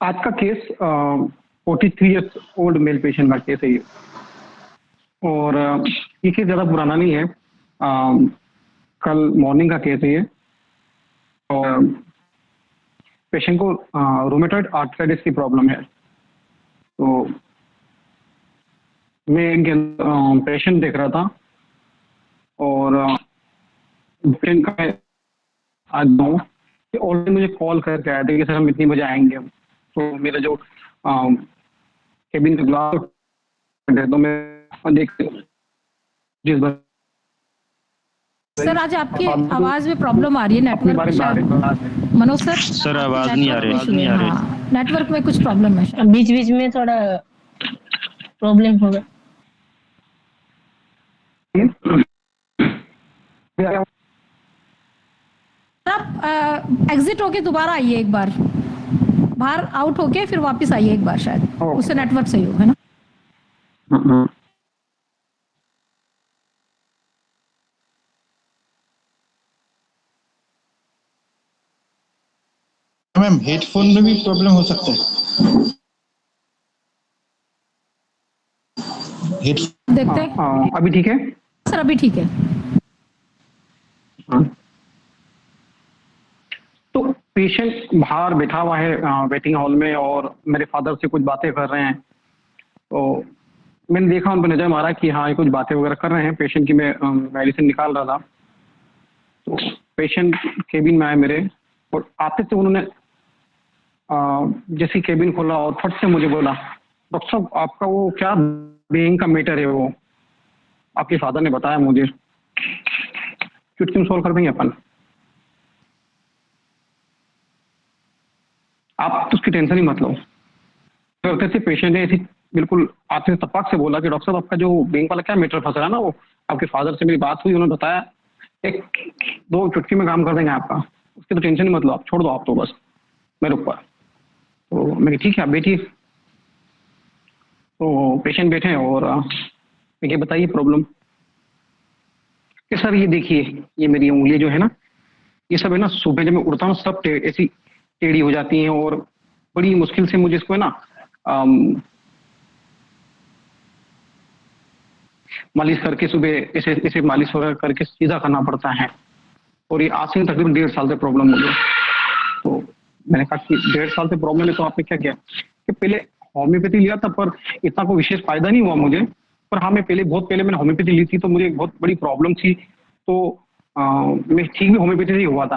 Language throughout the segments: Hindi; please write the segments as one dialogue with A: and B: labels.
A: आज का case 43 years old male patient का केस है ये। और ये केस ज़्यादा पुराना नहीं है, कल मॉर्निंग का केस है ये। और पेशेंट को रूमेटॉइड आर्थराइटिस की प्रॉब्लम है। तो मैं इनके पेशेंट देख रहा था और पेशेंट का आज जाऊँ कि ऑलरेडी मुझे कॉल करके आए थे कि सर हम इतनी बजे आएंगे। तो मेरा जो केबिन का ग्लास है तो मैं देख जिस बार
B: सर आज आपकी आवाज में प्रॉब्लम आ रही है, नेटवर्क शायद। मनोज
C: सर आवाज नहीं आ रही है।
B: नेटवर्क में कुछ प्रॉब्लम है,
D: बीच बीच में थोड़ा प्रॉब्लम होगा।
B: आप एग्जिट होके दोबारा आइए एक बार, बाहर आउट होके फिर वापस आइए एक बार, शायद उससे नेटवर्क सही हो, है ना।
E: मैम हेडफोन में भी प्रॉब्लम हो सकता है।
B: देखते हैं
A: अभी ठीक है
B: सर, अभी ठीक है।
A: तो पेशेंट बाहर बैठा हुआ है वेटिंग हॉल में और मेरे फादर से कुछ बातें कर रहे हैं। तो मैंने देखा, उन पर नजर मारा कि हाँ ये कुछ बातें वगैरह कर रहे हैं। पेशेंट की मैं मेडिसिन निकाल रहा था। तो पेशेंट केबिन में आए मेरे, और आते से उन्होंने जैसे केबिन खोला और फट से मुझे बोला, डॉक्टर साहब आपका वो क्या ब्रेन का मैटर है, वो आपके फादर ने बताया मुझे, चुटकी में सॉल्व कर देंगे अपन, आप तो उसकी टेंशन ही मत लो। तो कैसे पेशेंट ने ऐसी बिल्कुल आते तपाक से बोला कि डॉक्टर साहब आपका जो बैंक वाला क्या मैटर फंस रहा है ना, वो आपके फादर से मेरी बात हुई, उन्होंने बताया एक दो चुटकी में काम कर देंगे आपका, उसकी तो टेंशन ही मत लो, आप छोड़ दो, आप तो बस मेरे ऊपर। तो मैं ठीक है आप बैठिए। तो पेशेंट बैठे और ये बताइए प्रॉब्लम कि सर ये देखिए, ये मेरी उंगली जो है ना, ये सब है ना, सुबह जब मैं उठता हूँ सब ऐसी टेढ़ी हो जाती हैं और बड़ी मुश्किल से मुझे इसको है ना मालिश करके सुबह ऐसे ऐसे मालिश वगैरह करके सीधा करना पड़ता है। और ये आज से तकरीबन 1.5 साल से प्रॉब्लम मुझे। तो मैंने कहा कि 1.5 साल से प्रॉब्लम है, तो आपने क्या किया कि पहले होम्योपैथी लिया था, पर इतना कोई विशेष फायदा नहीं हुआ मुझे। पर हाँ, मैं बहुत पहले मैंने होम्योपैथी ली थी, तो मुझे एक बहुत बड़ी प्रॉब्लम थी, तो मैं ठीक भी होम्योपैथी से ही हुआ था।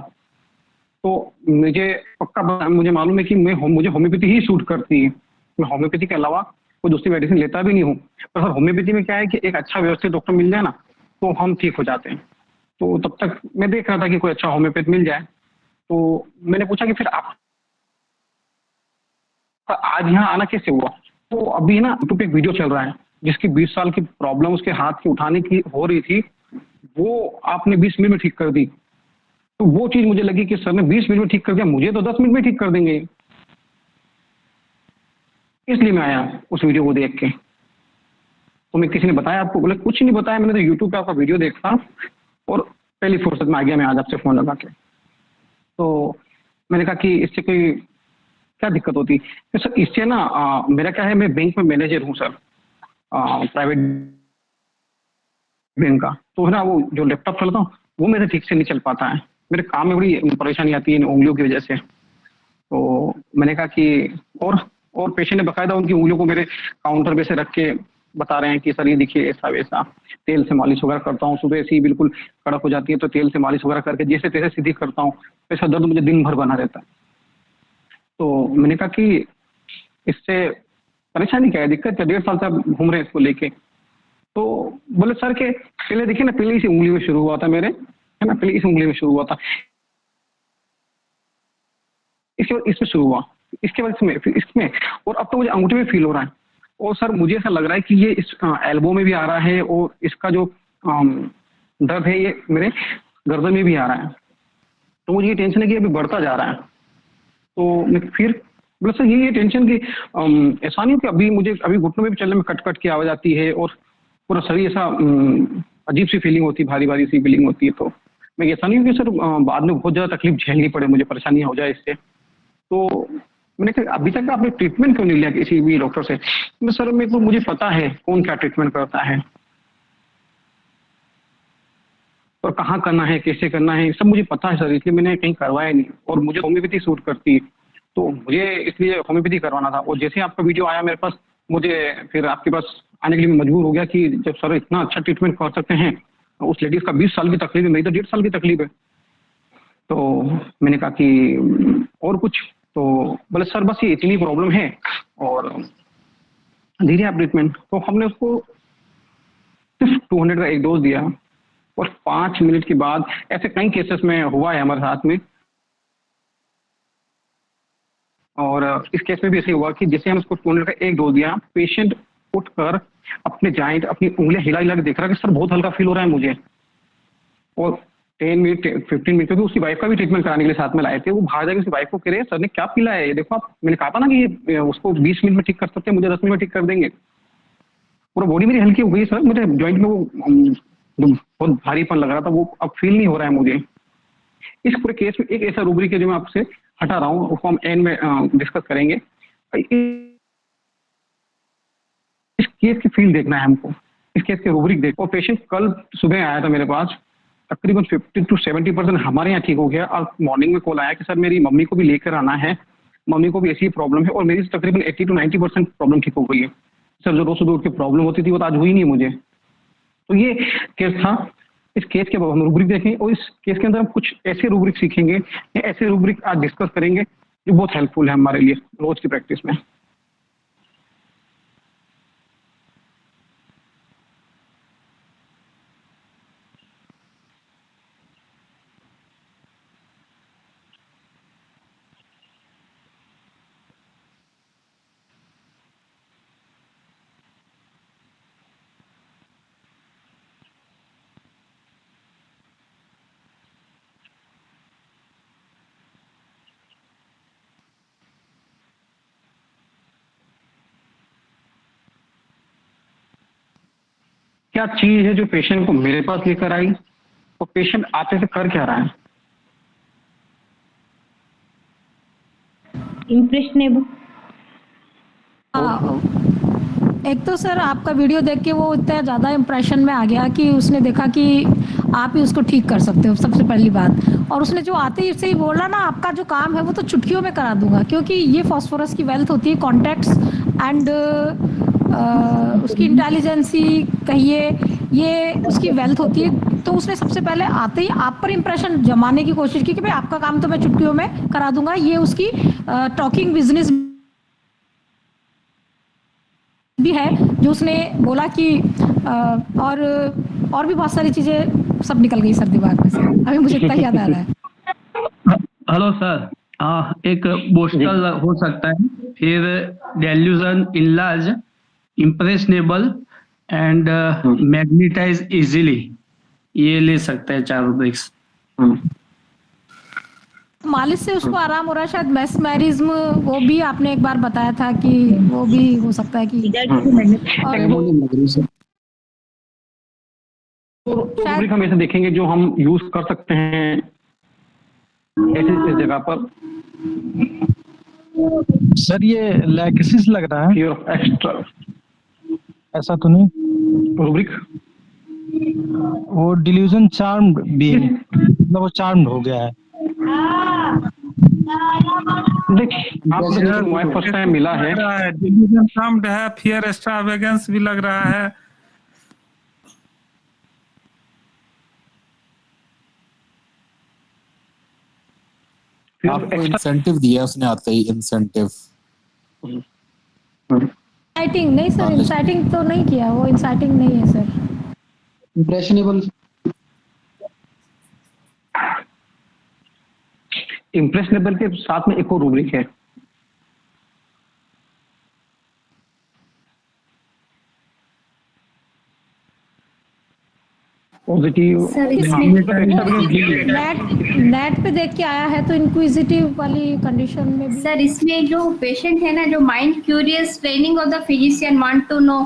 A: तो मुझे पक्का मुझे मालूम है कि मुझे होम्योपैथी ही सूट करती है। मैं होम्योपैथी के अलावा कोई दूसरी मेडिसिन लेता भी नहीं हूँ। पर सर होम्योपैथी में क्या है कि एक अच्छा व्यवस्थित डॉक्टर मिल जाए ना, तो हम ठीक हो जाते हैं। तो तब तक मैं देख रहा था कि कोई अच्छा होम्योपैथ मिल जाए। तो मैंने पूछा कि फिर आप आज यहाँ आना कैसे हुआ। तो अभी ना यूट्यूब पे एक वीडियो चल रहा है जिसकी 20 साल की प्रॉब्लम उसके हाथ की उठाने की हो रही थी, वो आपने 20 मिनट में ठीक कर दी। तो वो चीज मुझे लगी कि सर ने 20 मिनट में ठीक कर दिया, मुझे तो 10 मिनट में ठीक कर देंगे। इसलिए मैं आया उस वीडियो को देख के। तो मैं किसी ने बताया आपको, बोले कुछ नहीं बताया, मैंने तो यूट्यूब पे आपका वीडियो देखा और पहली फुर्सत में आ गया मैं आज आपसे फोन लगा के। तो मैंने कहा कि इससे कोई क्या दिक्कत होती है सर। इससे ना मेरा क्या है, मैं बैंक में मैनेजर हूँ सर, प्राइवेट बैंक का। तो है ना, वो जो लैपटॉप चलाता हूँ वो मेरे ठीक से नहीं चल पाता है, मेरे काम में बड़ी परेशानी आती है इन उंगलियों की वजह से। तो मैंने कहा कि और पेशेंट ने बकायदा उनकी उंगलियों को मेरे काउंटर पे से रख के बता रहे हैं कि सर ये देखिए ऐसा वैसा, तेल से मालिश वगैरह करता हूँ, सुबह से ही बिल्कुल कड़क हो जाती है तो तेल से मालिश वगैरह करके जैसे तैसे सीधी करता हूँ, ऐसा दर्द मुझे दिन भर बना रहता है। तो मैंने कहा कि इससे परेशानी क्या है, दिक्कत क्या, 1.5 साल से आप घूम रहे हैं इसको लेके। तो बोले सर के पहले देखिए ना, पहले इसी उंगली में शुरू हुआ था मेरे, है ना, पहले इस उंगली में शुरू हुआ था, इसके बाद इसमें शुरू हुआ, इसके बाद इसमें, फिर इसमें, और अब तो मुझे अंगूठे में फील हो रहा है। और सर मुझे ऐसा लग रहा है कि ये इस एल्बो में भी आ रहा है और इसका जो दर्द है ये मेरे गर्दन में भी आ रहा है। तो मुझे ये टेंशन है कि अभी बढ़ता जा रहा है। तो मैं फिर बोला सर ये टेंशन की ऐसा नहीं हो कि अभी घुटनों में भी चलने में कट कट की आवाज़ आती है और पूरा शरीर ऐसा अजीब सी फीलिंग होती है, भारी भारी सी फीलिंग होती है। तो मैं ऐसा नहीं हूँ कि सर बाद में बहुत ज़्यादा तकलीफ झेलनी पड़े, मुझे परेशानियाँ हो जाए इससे। तो मैंने कहा अभी तक आपने ट्रीटमेंट क्यों नहीं लिया किसी भी डॉक्टर से? मैं सर मेरे को मुझे पता है कौन क्या ट्रीटमेंट करता है और कहाँ करना है, कैसे करना है, सब मुझे पता है सर, इसलिए मैंने कहीं करवाया नहीं। और मुझे होम्योपैथी सूट करती है, तो मुझे इसलिए होम्योपैथी करवाना था। और जैसे आपका वीडियो आया मेरे पास, मुझे फिर आपके पास आने के लिए मैं मजबूर हो गया कि जब सर इतना अच्छा ट्रीटमेंट कर सकते हैं, उस लेडीज का 20 साल की तकलीफ है, मेरी तो 1.5 साल की तकलीफ है। तो मैंने कहा कि और कुछ, तो बोले सर बस ये इतनी प्रॉब्लम है और धीरे आप ट्रीटमेंट। तो हमने उसको सिर्फ 200 का एक डोज दिया और 5 मिनट के बाद, ऐसे कई केसेस में हुआ है हमारे साथ में, और इस केस में भी ऐसे हुआ कि जैसे हम उसको 200 का एक डोज दिया, पेशेंट उठकर अपने जॉइंट, अपनी उंगलियां हिला हिला के देख रहा है कि सर बहुत हल्का फील हो रहा है मुझे। और 10 मिनट 15 मिनट, क्योंकि उसकी वाइफ का भी ट्रीटमेंट कराने के लिए साथ में लाए थे, वो बाहर जाकर उसकी वाइफ को कह रहे सर ने क्या पिला है ये देखो आप। मैंने कहा था ना कि ये उसको 20 मिनट में ठीक कर सकते हैं, मुझे 10 मिनट में ठीक कर देंगे। पूरा बॉडी मेरी हल्की हो गई सर, मुझे जॉइंट में वो जो बहुत भारीपन लग रहा था वो अब फील नहीं हो रहा है मुझे। इस पूरे केस में एक ऐसा रूब्रिक है जो मैं आपसे हटा रहा हूँ, उसको हम एंड में डिस्कस करेंगे। इस केस की फील देखना है हमको, इस केस के रूब्रिक देखो। और पेशेंट कल सुबह आया था मेरे पास, तकरीबन 50 to 70% हमारे यहाँ ठीक हो गया। और मॉर्निंग में कॉल आया कि सर मेरी मम्मी को भी लेकर आना है, मम्मी को भी ऐसी प्रॉब्लम है, और मेरी तकरीबन 80 to 90% प्रॉब्लम ठीक हो गई है। सर जो रोज सुबह की प्रॉब्लम होती थी वो तो आज हुई नहीं मुझे। तो ये केस था। इस केस के हम रूब्रिक देखें और इस केस के अंदर हम कुछ ऐसे रूब्रिक सीखेंगे, ऐसे रूब्रिक आज डिस्कस करेंगे जो बहुत हेल्पफुल है हमारे लिए रोज की प्रैक्टिस में। क्या चीज है जो पेशेंट को मेरे पास लेकर आई, तो पेशेंट आते से कर क्या रहा है?
D: इम्प्रेशनेबल।
B: एक तो सर आपका वीडियो देख के वो इतना ज़्यादा इम्प्रेशन में आ गया कि उसने देखा कि आप ही उसको ठीक कर सकते हो, सबसे पहली बात। और उसने जो आते ही से ही बोला ना, आपका जो काम है वो तो चुटकियों में करा दूंगा, क्योंकि ये फास्फोरस की वेल्थ होती है, कॉन्टैक्ट्स एंड उसकी इंटेलिजेंसी कहिए, ये उसकी वेल्थ होती है। तो उसने सबसे पहले आते ही आप पर इम्प्रेशन जमाने की कोशिश की कि भाई आपका काम तो मैं चुटकियों में करा दूंगा। ये उसकी टॉकिंग बिजनेस भी है जो उसने बोला कि और भी बहुत सारी चीजें सब निकल गई सर दिमाग में से, अभी मुझे इतना याद आ रहा है।
F: हेलो सर, एक बोस्टल हो सकता है, फिर delusion, enlarge, impressionable and magnetise easily, ये ले सकते हैं 4 रूब्रिक्स। मालिश से उसको आराम हो रहा है, शायद मेस्मेरिज्म वो भी आपने एक बार बताया था कि वो भी हो सकता है कि
A: रूब्रिक हम ऐसे देखेंगे जो हम यूज कर सकते हैं ऐसे इस जगह पर।
E: सर ये लैक्सिस लग रहा है,
A: एक्स्ट्रा
E: ऐसा तो नहीं?
A: रूब्रिक
E: वो डिल्यूजन चार्म्ड भी है, मतलब वो चार्म्ड हो गया है।
A: आपको फर्स्ट टाइम मिला है,
G: फियर एक्स्ट्रावेगेंस भी लग रहा है।
H: आपको इंसेंटिव दिया उसने आते ही, इंसेंटिव।
B: इंसाइटिंग नहीं सर, इंसाइटिंग तो नहीं किया, वो इंसाइटिंग नहीं है सर।
A: इम्प्रेशनेबल, इम्प्रेशनेबल के साथ में एक और रूब्रिक है, पॉजिटिव।
B: सर इसमें नेट पे देख के आया है तो इंक्विजिटिव वाली कंडीशन में भी।
I: सर इसमें जो पेशेंट है ना, जो mind curious, training of the physician want to know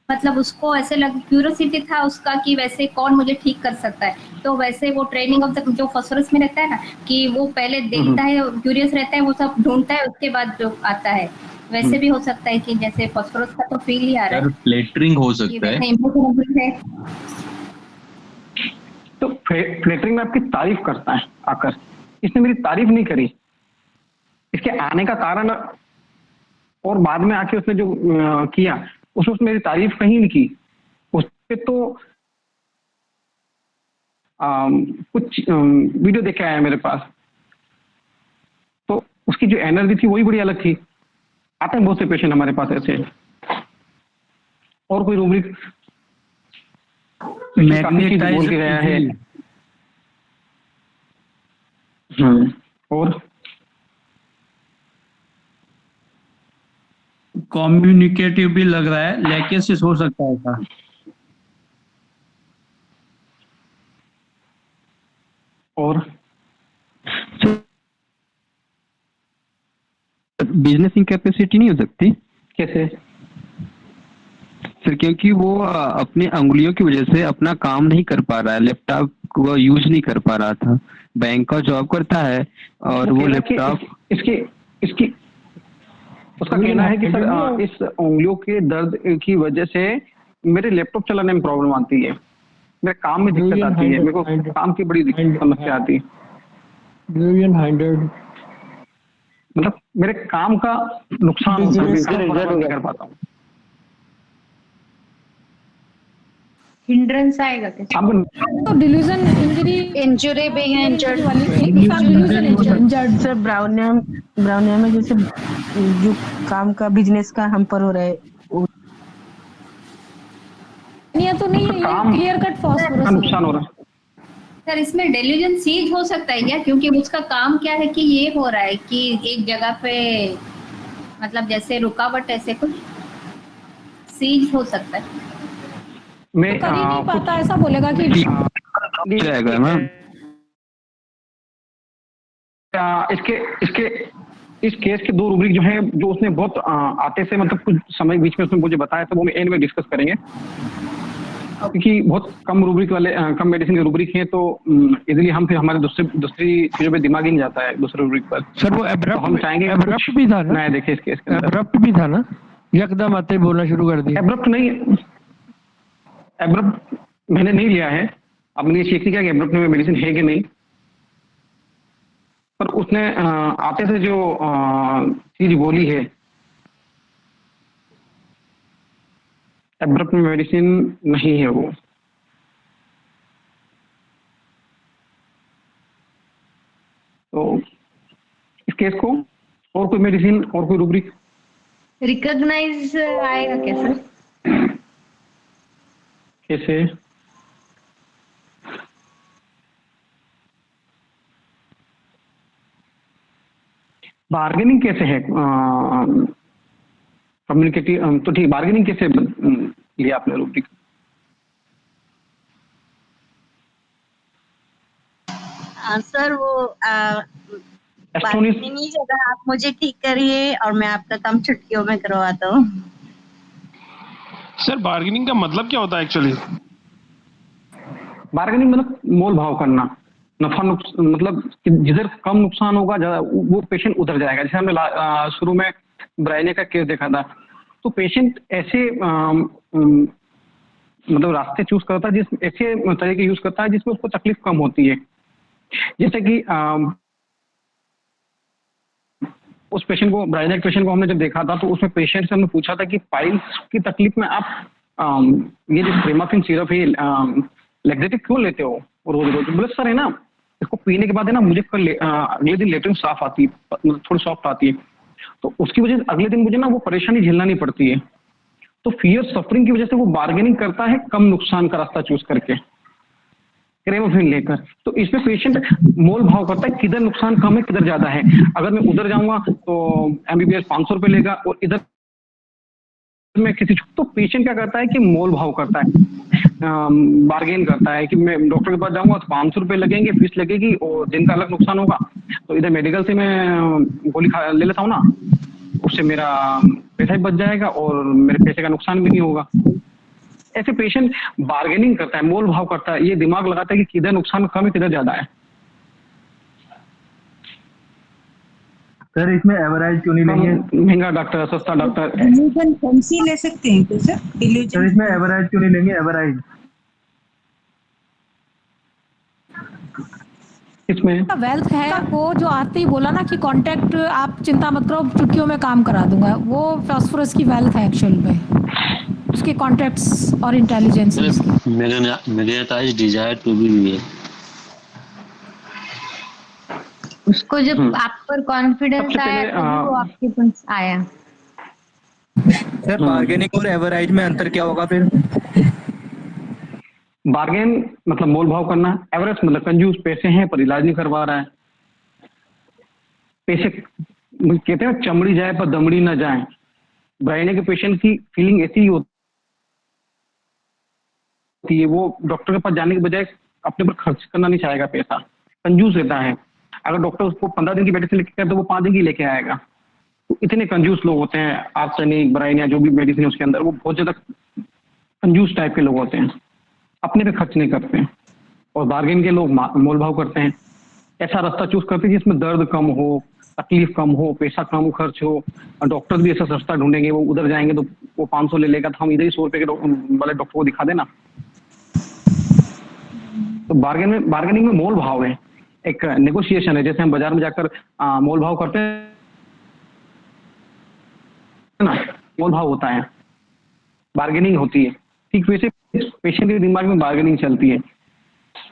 I: मतलब उसको ऐसे लग क्यूरियोसिटी था उसका कि वैसे कौन मुझे ठीक कर सकता है, तो वैसे वो ट्रेनिंग ऑफ द जो फास्फोरस में रहता है ना कि वो पहले देखता है, क्यूरियस रहता है, वो सब ढूंढता है, उसके बाद जो आता है वैसे भी हो सकता है कि जैसे फास्फोरस का तो फील ही आ रहा है,
J: फ्लेटरिंग हो
I: कि
J: सकता है।
I: वैसे इम्पोर्टेंट है।
A: तो फ्लेटरिंग में आपकी तारीफ करता है आकर, इसने मेरी तारीफ नहीं करी, इसके आने का कारण और बाद में आके उसने जो किया उसने मेरी तारीफ कहीं नहीं की। उस पे तो कुछ वीडियो देखे आया मेरे पास, तो उसकी जो एनर्जी थी वही बड़ी अलग थी। आते हैं बहुत से पेशेंट हमारे पास ऐसे। और कोई रूब्रिक
F: मैग्नेटाइज
A: बोल के गया है। और
F: कम्युनिकेटिव भी लग रहा है, लैकेसिस हो सकता है ऐसा।
A: और
K: बिजनेसिंग कैपेसिटी नहीं हो सकती
A: कैसे
K: सर? क्योंकि वो अपनी अंगुलियों की वजह से अपना काम नहीं कर पा रहा है, लैपटॉप को यूज नहीं कर पा रहा था। बैंक का जॉब करता है और वो लैपटॉप
A: इसकी उसका कहना है कि सर इस उंगलियों के दर्द की वजह से मेरे लैपटॉप चलाने में प्रॉब्लम आती है, मेरे काम में दिक्कत आती है, मेरे को काम की बड़ी समस्या आती है, मतलब मेरे काम का नुकसान होता है, नहीं कर पाता हूँ।
I: हिंड्रेंस आएगा क्या?
B: तो डिल्यूजन इंजरी
I: भी है, इंजर्ड
B: वाली इंजर्ड
D: सर ब्राउनिया में जैसे जो काम का बिजनेस का हम पर हो रहा है
B: ये तो नहीं है, क्लियर कट फास्फोरस
A: नुकसान हो रहा है।
I: सर इसमें डेल्यूजन सीज हो सकता है क्या? क्योंकि उसका काम क्या है कि ये हो रहा है कि एक जगह पे मतलब जैसे रुकावट ऐसे कुछ सीज हो सकता है।
A: मैं
B: तो कर ही नहीं पाता, ऐसा बोलेगा कि
K: जाएगा ना।
A: इसके इस केस के दो रूब्रिक जो है, जो उसने बहुत आते से मतलब कुछ समय बीच में उसने मुझे बताया था, वो मैं एंड में डिस्कस करेंगे, क्योंकि बहुत कम रूब्रिक वाले कम मेडिसिन के रूब्रिक हैं, तो इजीली हम फिर हमारे दूसरी चीजों पे दिमाग ही नहीं जाता है दूसरे रूब्रिक पर।
E: सर वो एब्रप्ट
A: हम चाहेंगे
E: एब्रप्ट भी था ना?
A: नया देखे इस केस के अंदर।
E: एब्रप्ट भी था ना, एकदम आते बोलना शुरू कर दिया।
A: एब्रप्ट नहीं, एब्रप्ट मैंने नहीं लिया है, अब मैंने चेक नहीं किया कि एब्रप्ट में मेडिसिन है कि नहीं, पर उसने आते से जो चीज बोली है, एब्रप्ट में मेडिसिन नहीं है वो। तो इस केस को और कोई मेडिसिन और कोई रूब्रिक
I: रिकॉग्नाइज आएगा क्या सर?
A: कैसे? बार्गेनिंग कैसे है? कम्युनिकेटिव तो ठीक, बार्गेनिंग कैसे लिया आपने रूब्रिक?
L: सर वो बार्गेनिंग ही जगह आप मुझे ठीक करिए और मैं आपका काम चुटकियों में करवाता हूँ।
C: सर बार्गेनिंग का मतलब क्या होता है एक्चुअली?
A: बार्गेनिंग मतलब मोल भाव करना, नफा नुकसान, मतलब जिधर कम नुकसान होगा ज्यादा वो पेशेंट उधर जाएगा। जैसे हमने शुरू में ब्रायने का केस देखा था, तो पेशेंट ऐसे मतलब रास्ते चूज करता है, जिस ऐसे तरीके यूज करता है जिसमें उसको तकलीफ कम होती है। जैसे कि उस पेशेंट को, ब्रायने के पेशेंट को हमने जब देखा था, तो उसमें पेशेंट से हमने पूछा था कि पाइल्स की तकलीफ में आप ये जो प्रेमाफिन सिरप है लैक्सेटिव क्यों लेते हो रोज रोज? बोले सर है ना, इसको पीने के बाद है ना मुझे अगले दिन लेटरिन साफ आती है, मतलब थोड़ी सॉफ्ट आती है, तो उसकी वजह से अगले दिन मुझे ना वो परेशानी झेलना नहीं पड़ती है। तो फियर सफरिंग की वजह से वो बार्गेनिंग करता है कम नुकसान का रास्ता चूज करके क्रेमाफिन लेकर। तो इसमें पेशेंट मोल भाव करता है किधर नुकसान कम है किधर ज्यादा है। अगर मैं उधर जाऊंगा तो एमबीबीएस 500 रुपये लेगा और इधर में किसी, तो पेशेंट क्या करता है कि मोल भाव करता है, बार्गेन करता है कि मैं डॉक्टर के पास जाऊंगा तो 500 रुपये लगेंगे, फीस लगेगी और दिन का अलग नुकसान होगा, तो इधर मेडिकल से मैं गोली खा ले लेता हूँ ना, उससे मेरा पैसा भी बच जाएगा और मेरे पैसे का नुकसान भी नहीं होगा। ऐसे पेशेंट बार्गेनिंग करता है, मोल भाव करता है, ये दिमाग लगाता है कि किधर नुकसान कम है किधर ज्यादा है।
E: सर इसमें एवरेज क्यों नहीं लेंगे?
A: महंगा डॉक्टर, सस्ता डॉक्टर,
D: डिल्यूजन फैंसी ले सकते हैं तो सर
E: सर
D: डिल्यूजन
E: इसमें एवरेज क्यों नहीं लेंगे? एवरेज
A: इसमें
B: वेल्थ है वो जो आते ही बोला ना कि कांटेक्ट आप चिंता मत करो चुटकियों में काम करा दूंगा, वो फास्फोरस की वेल्थ है एक्चुअल में, उसके कॉन्टैक्ट्स और intelligence.
J: Magnetise desire to be real.
M: उसको जब आप पर कॉन्फिडेंस आया तभी वो आपके पास आया।
E: सर बार्गेनिंग और एवरेज में अंतर क्या होगा फिर?
A: बार्गेन मतलब मोल भाव करना, एवरेज मतलब कंजूस, पैसे हैं पर इलाज नहीं करवा रहा है। पैसे कहते हैं चमड़ी जाए पर दमड़ी ना जाए। ब्राइने के पेशेंट की फीलिंग ऐसी ही होती है, वो डॉक्टर के पास जाने के बजाय अपने पर खर्च करना नहीं चाहेगा, पैसा कंजूस रहता है। अगर डॉक्टर उसको 15 दिन की मेडिसिन लेके आए तो वो 5 दिन की लेके आएगा। तो इतने कंजूस लोग होते हैं, आर्सेनिक, ब्राइन या जो भी मेडिसिन है उसके अंदर, वो बहुत ज्यादा कंजूस टाइप के लोग होते हैं, अपने पे खर्च नहीं करते हैं। और बार्गेन के लोग मोल भाव करते हैं, ऐसा रास्ता चूज करते हैं जिसमें दर्द कम हो, तकलीफ कम हो, पैसा कम खर्च हो। और डॉक्टर भी ऐसा सस्ता ढूंढेंगे, वो उधर जाएंगे तो वो 500 ले लेगा, तो हम इधर ही 100 रुपए के वाले डॉक्टर को दिखा देना। तो बार्गेनिंग में मोल भाव है, एक नेगोशिएशन है। जैसे हम बाजार में जाकर मोल भाव करते हैं ना, मोल भाव होता है, बार्गेनिंग होती है। ठीक वैसे पेशेंट के दिमाग में बार्गेनिंग चलती है,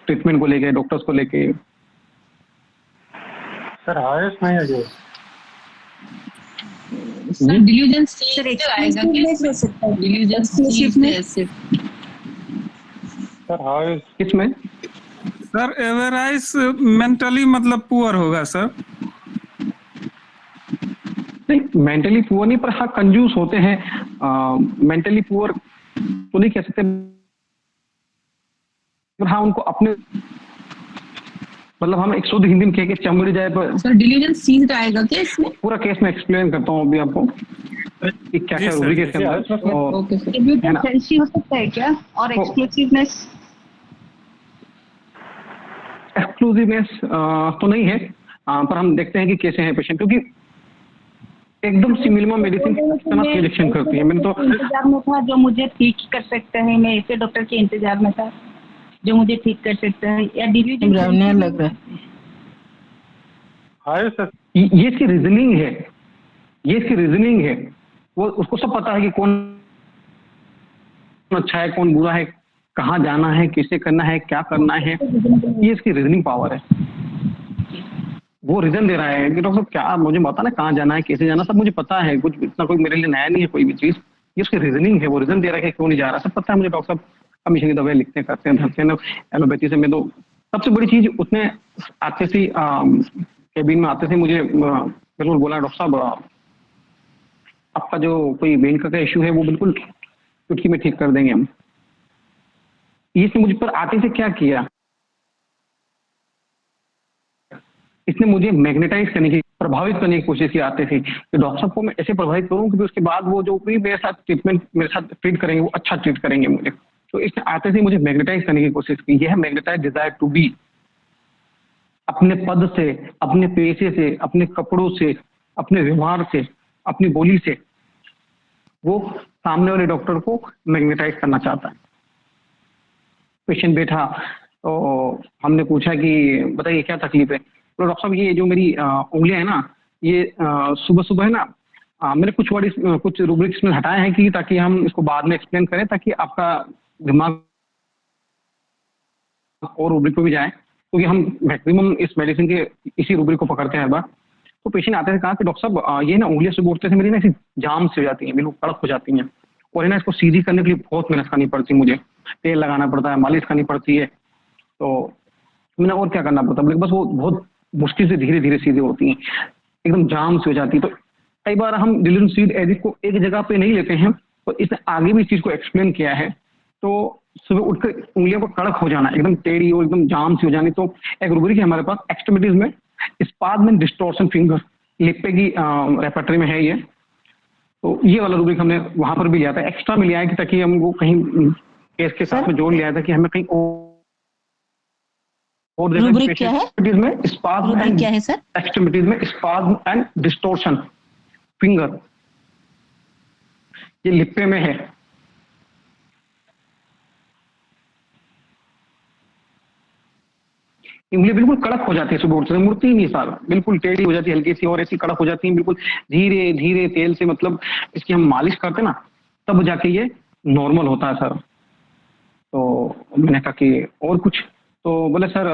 A: ट्रीटमेंट को लेके, डॉक्टर्स को लेके।
E: सर हाईएस्ट नहीं है जो
M: सर डिल्यूजन सर आएगा क्या? डिल्यूजन
E: सर हाईएस्ट
A: किसमें?
G: सर एवरेज मेंटली मतलब पुअर होगा सर?
A: नहीं, मेंटली पुअर नहीं, पर हाँ कंजूस होते हैं। मेंटली पुअर तो नहीं कह सकते, पर हाँ उनको अपने मतलब हम 100 हिंदी में कह के चमड़ी जाए पर।
M: सर डिल्यूजन सीज्ड आएगा क्या इसमें?
A: पूरा केस में एक्सप्लेन करता हूँ अभी आपको कि क्या क्या रूब्रिक है इसके अंदर।
M: Okay sir.
A: है ना?
L: सेंसी हो सकता है क्या? और एक्सक्लूसिवनेस?
A: एक्सक्लूसिवनेस तो नहीं है, पर हम देखते हैं कि कैसे है पेशेंट, क्योंकि एकदम सी मिनिमम मेडिसिन रिजेक्शन करती है। मैंने तो
L: इंतजार में था जो मुझे ठीक कर सकता है, मैं ऐसे डॉक्टर के इंतजार में था जो मुझे ठीक कर सकता है, या डिल्यूजन
D: लग रहा है।
A: ये इसकी रीजनिंग है, ये इसकी रीजनिंग है। वो उसको सब पता है कि कौन अच्छा है, कौन बुरा है, कहाँ जाना है, कैसे करना है, क्या करना है। ये इसकी रीजनिंग पावर है। वो रीजन दे रहा है कि डॉक्टर साहब क्या मुझे पता ना कहाँ जाना है, कैसे जाना, सब मुझे पता है, कुछ इतना कोई मेरे लिए नया नहीं है कोई भी चीज। ये उसकी रीजनिंग है, वो रीजन दे रहा है कि क्यों नहीं जा रहा, सब पता है मुझे। डॉक्टर साहब हमेशा की दवाई लिखते करते हैं, धरते हैं एलोपैथी से। मैं तो सबसे बड़ी चीज उसने आते से केबिन में आते थे मुझे बिल्कुल बोला, डॉक्टर साहब आपका जो कोई बैंक का इश्यू है वो बिल्कुल चुटकी में ठीक कर देंगे हम। इसने मुझ पर आते से क्या किया, इसने मुझे मैग्नेटाइज करने की, प्रभावित करने की कोशिश की आते थे कि डॉक्टर साहब को मैं ऐसे प्रभावित करूं कि उसके बाद वो जो भी मेरे साथ ट्रीटमेंट मेरे साथ ट्रीट करेंगे वो अच्छा ट्रीट करेंगे मुझे। तो इसने आते से मुझे मैग्नेटाइज करने की कोशिश की। यह मैग्नेटाइज डिजायर टू बी, अपने पद से, अपने पैसे से, अपने कपड़ों से, अपने व्यवहार से, अपनी बोली से वो सामने वाले डॉक्टर को मैग्नेटाइज करना चाहता है। पेशेंट बैठा तो हमने पूछा कि बताइए क्या तकलीफ है। तो डॉक्टर साहब ये जो मेरी उंगलियां है ना, ये सुबह सुबह है ना, मैंने कुछ वर्ड कुछ रूब्रिक्स में हटाए हैं कि ताकि हम इसको बाद में एक्सप्लेन करें, ताकि आपका दिमाग और रूब्रिक पे भी जाए, क्योंकि हम मैक्सिमम इस मेडिसिन के इसी रूब्रिक को पकड़ते हैं हर बार। तो पेशेंट आते थे, कहा कि डॉक्टर साहब ये ना उंगलियां सुबह उठते थे मेरी ना ऐसी जाम से हो जाती हैं, बिल्कुल कड़क हो जाती हैं, और है ना इसको सीधी करने के लिए बहुत मेहनत करनी पड़ती है, मुझे तेल लगाना पड़ता है, मालिश करनी पड़ती है। तो मैंने और क्या करना पड़ता है, बस वो बहुत मुश्किल से धीरे धीरे सीधी होती हैं, एकदम जाम से हो जाती है। तो कई बार हम डिल्यूजन सीड एजिक को एक जगह पे नहीं लेते हैं, तो इसने आगे भी इस चीज को एक्सप्लेन किया है। तो सुबह उठकर उंगलियों को कड़क हो जाना, एकदम टेढ़ी और एकदम जाम सी हो जानी। तो एक रूब्रिक है हमारे पास एक्सट्रीमिटीज में, स्पाज्म डिस्टॉर्शन फिंगर, लिप्पे की रेपर्टरी में है ये। तो ये वाला रूब्रिक हमने वहां पर भी लिया था, एक्स्ट्रा में लिया है कि ताकि हमको कहीं केस के साथ में जोड़ लिया था कि हमें कहीं और
D: रूब्रिक क्या है?
A: में स्पाज्म
D: रूब्रिक क्या है सर?
A: एक्सट्रीमिटीज में स्पाज्म एंड डिस्टोर्शन फिंगर, ये लिप्पे में है। उंगली बिल्कुल कड़क हो जाती है सुबह उठते, मुड़ती ही नहीं सर, बिल्कुल टेढ़ी हो जाती है हल्की सी, और ऐसी कड़क हो जाती है बिल्कुल धीरे धीरे तेल से, मतलब इसकी हम मालिश करते ना तब जाके ये नॉर्मल होता है सर। तो मैंने कहा कि और कुछ, तो बोले सर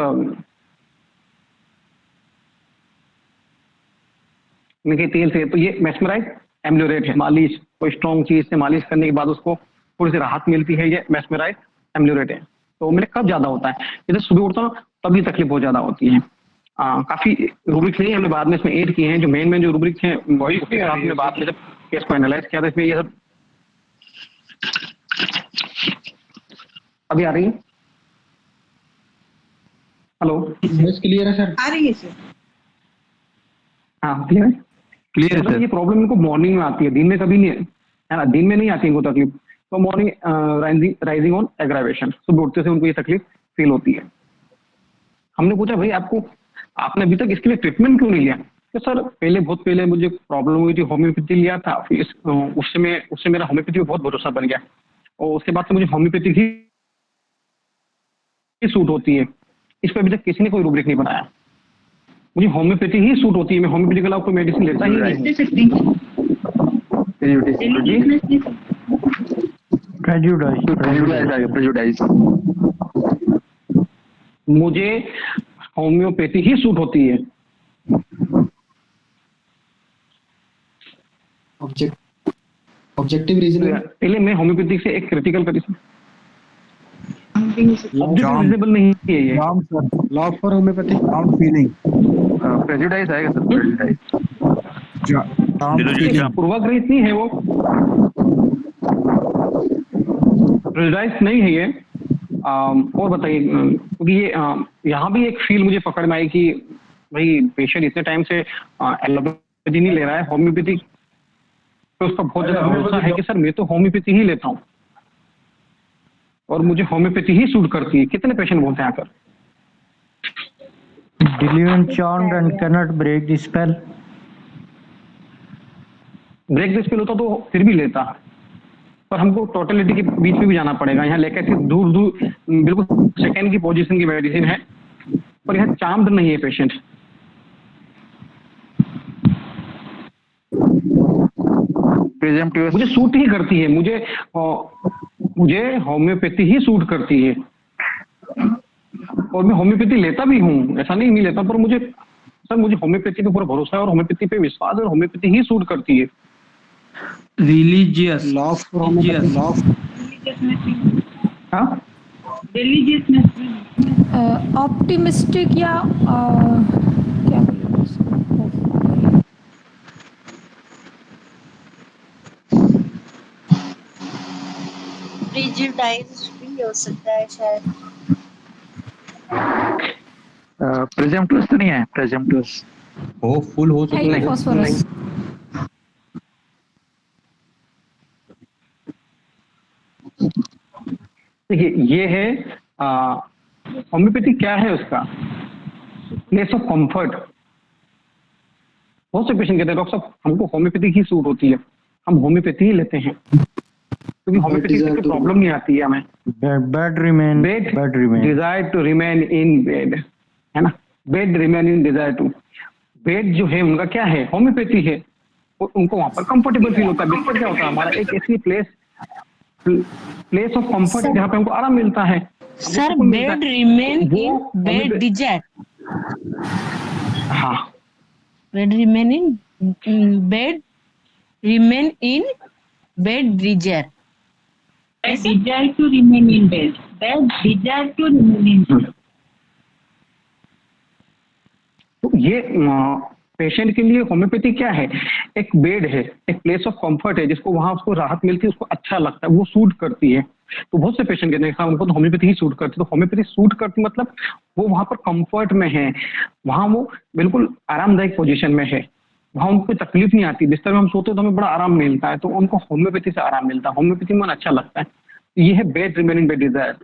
A: मैंने तेल से, तो ये मेस्मराइज एम्लोरेट है, मालिश कोई स्ट्रॉन्ग चीज से मालिश करने के बाद उसको थोड़ी सी राहत मिलती है, ये मेस्मराइज एम्लोरेट है। तो मैंने कब ज्यादा होता है, जैसे सुबह उठता हूँ तभी तकलीफ बहुत ज्यादा होती है। काफी रूब्रिक्स नहीं हमने बाद में इसमें ऐड किए हैं, जो मेन जो रूब्रिक्स हैं वही आपने बाद में जब केस को एनालाइज किया था इसमें ये सब अभी आ रही है। हेलो,
E: क्लियर है सर?
D: आ रही है सर।
A: हाँ क्लियर है,
K: क्लियर है सर।
A: ये प्रॉब्लम इनको मॉर्निंग में आती है, दिन में कभी नहीं है ना, दिन में नहीं आती इनको तकलीफ, तो मॉर्निंग राइजिंग ऑन एग्रावेशन, सुबह उठते से उनको ये तकलीफ फील होती है। हमने पूछा भाई आपने अभी तक इसके लिए ट्रीटमेंट क्यों नहीं लिया? तो सर बहुत पहले मुझे प्रॉब्लम हुई थी, होम्योपैथी लिया था, फिर उससे मेरा होम्योपैथी पे बहुत भरोसा बन गया, और उसके बाद से मुझे होम्योपैथी ही सूट होती है। इस पर अभी तक किसी ने कोई रूब्रिक नहीं बनाया, मुझे होम्योपैथी ही सूट होती है, मैं होम्योपैथी के अलावा कोई मेडिसिन लेता ही नहीं। मुझे होम्योपैथी ही सूट होती है।
E: ऑब्जेक्टिव रीजन
A: पहले मैं होम्योपैथी से एक क्रिटिकल कंडीशन रीजनेबल नहीं है ये।
E: Law for homeopathy sound feeling
K: prejudice आएगा सर, प्रेजुडाइज
A: पूर्वाग्रहित नहीं है वो, प्रेजुडाइज नहीं है ये। और बताइए, क्योंकि ये यहाँ भी एक फील मुझे पकड़ में आई कि भाई पेशेंट इतने टाइम से एलोपैथी नहीं ले रहा है, होम्योपैथी तो उसका बहुत ज्यादा भरोसा है कि सर मैं तो होम्योपैथी ही लेता हूँ और मुझे होम्योपैथी ही सूट करती है। कितने पेशेंट बोलते हैं आकर
E: delusion charmed and cannot break the spell?
A: Break the spell होता तो फिर भी लेता, पर हमको टोटलिटी के बीच में भी जाना पड़ेगा। यहाँ लेकर सिर्फ दूर बिल्कुल सेकेंड की पोजीशन की मेडिसिन है, पर यहाँ चार्म्ड नहीं है पेशेंट। मुझे सूट ही करती है, मुझे होम्योपैथी ही सूट करती है, और मैं होम्योपैथी लेता भी हूँ, ऐसा नहीं लेता, पर मुझे होम्योपैथी पे पूरा भरोसा है और होम्योपैथी पे विश्वास है और होम्योपैथी ही सूट करती है।
F: रिलीजियस
B: ऑप्टिमिस्टिक या क्या बोलेंगे उसको,
N: प्रेजुडाइज्ड भी हो सकता है शायद।
K: प्रेजेम्पटस तो नहीं है, प्रेजेम्पटस
E: फुल हो चुका है
B: फास्फोरस।
A: देखिए ये है होम्योपैथी क्या है, उसका प्लेस ऑफ कंफर्ट। बहुत से पेशेंट कहते हैं डॉक्टर साहब हमको होम्योपैथी ही सूट होती है, हम होम्योपैथी ही लेते हैं क्योंकि होम्योपैथी से प्रॉब्लम नहीं आती है हमें।
E: Bed remain
A: desire to remain in bed, है ना, bed remain in desire to, bed जो है उनका क्या है, होम्योपैथी है, उनको वहां पर कंफर्टेबल फील होता है। बिस्तर क्या होता है हमारा, एक ऐसी प्लेस ऑफ कंफर्ट है जहाँ पे हमको आराम मिलता है।
D: Sir bed remain in bed desire,
A: हाँ
D: bed remain in bed desire,
L: desire to remain in bed, desire to remain in bed।
A: तो ये पेशेंट के लिए होम्योपैथी क्या है, एक बेड है, एक प्लेस ऑफ कंफर्ट है जिसको वहां उसको राहत मिलती है, उसको अच्छा लगता है, वो सूट करती है। तो बहुत से पेशेंट कहते हैं उनको तो होम्योपैथी ही सूट करती है। तो होम्योपैथी सूट करती मतलब वो वहां पर कंफर्ट में है, वहां वो बिल्कुल आरामदायक पोजीशन में है, वहां उनको कोई तकलीफ नहीं आती, बिस्तर में हम सोते तो हमें बड़ा आराम मिलता है, तो उनको होम्योपैथी से आराम मिलता है, होम्योपैथी में मन अच्छा लगता है। ये है बेड रिमेनिंग बेड डिजायर।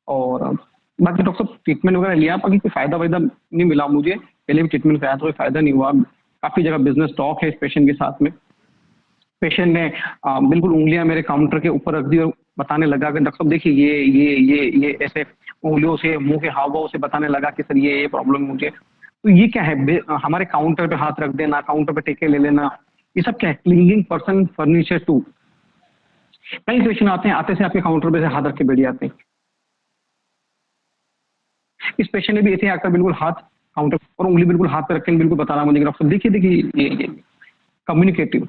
A: और बाकी डॉक्टर साहब ट्रीटमेंट वगैरह लिया, बाकी कोई फायदा वायदा नहीं मिला मुझे, पहले भी ट्रीटमेंट कराया तो कोई फायदा नहीं हुआ। काफी जगह बिजनेस टॉक है इस पेशेंट के साथ में। पेशेंट ने बिल्कुल उंगलियां मेरे काउंटर के ऊपर रख दी और बताने लगा कि डॉक्टर साहब देखिए ये ऐसे उंगलियों से मुंह के हाव भाव से बताने लगा कि सर ये प्रॉब्लम मुझे। तो ये क्या है, हमारे काउंटर पे हाथ रख देना, काउंटर पे टेके ले लेना, ये सब क्या है? Clinging person furniture to. कई पेशेंट आते हैं, आते से आपके काउंटर पे से हाथ रख के बैठ जाते हैं। इस पेशेंट ने भी ऐसे आकर बिल्कुल हाथ काउंटर और उंगली बिल्कुल हाथ पे रख के बिल्कुल बता रहा मुझे डॉक्टर देखिए ये कम्युनिकेटिव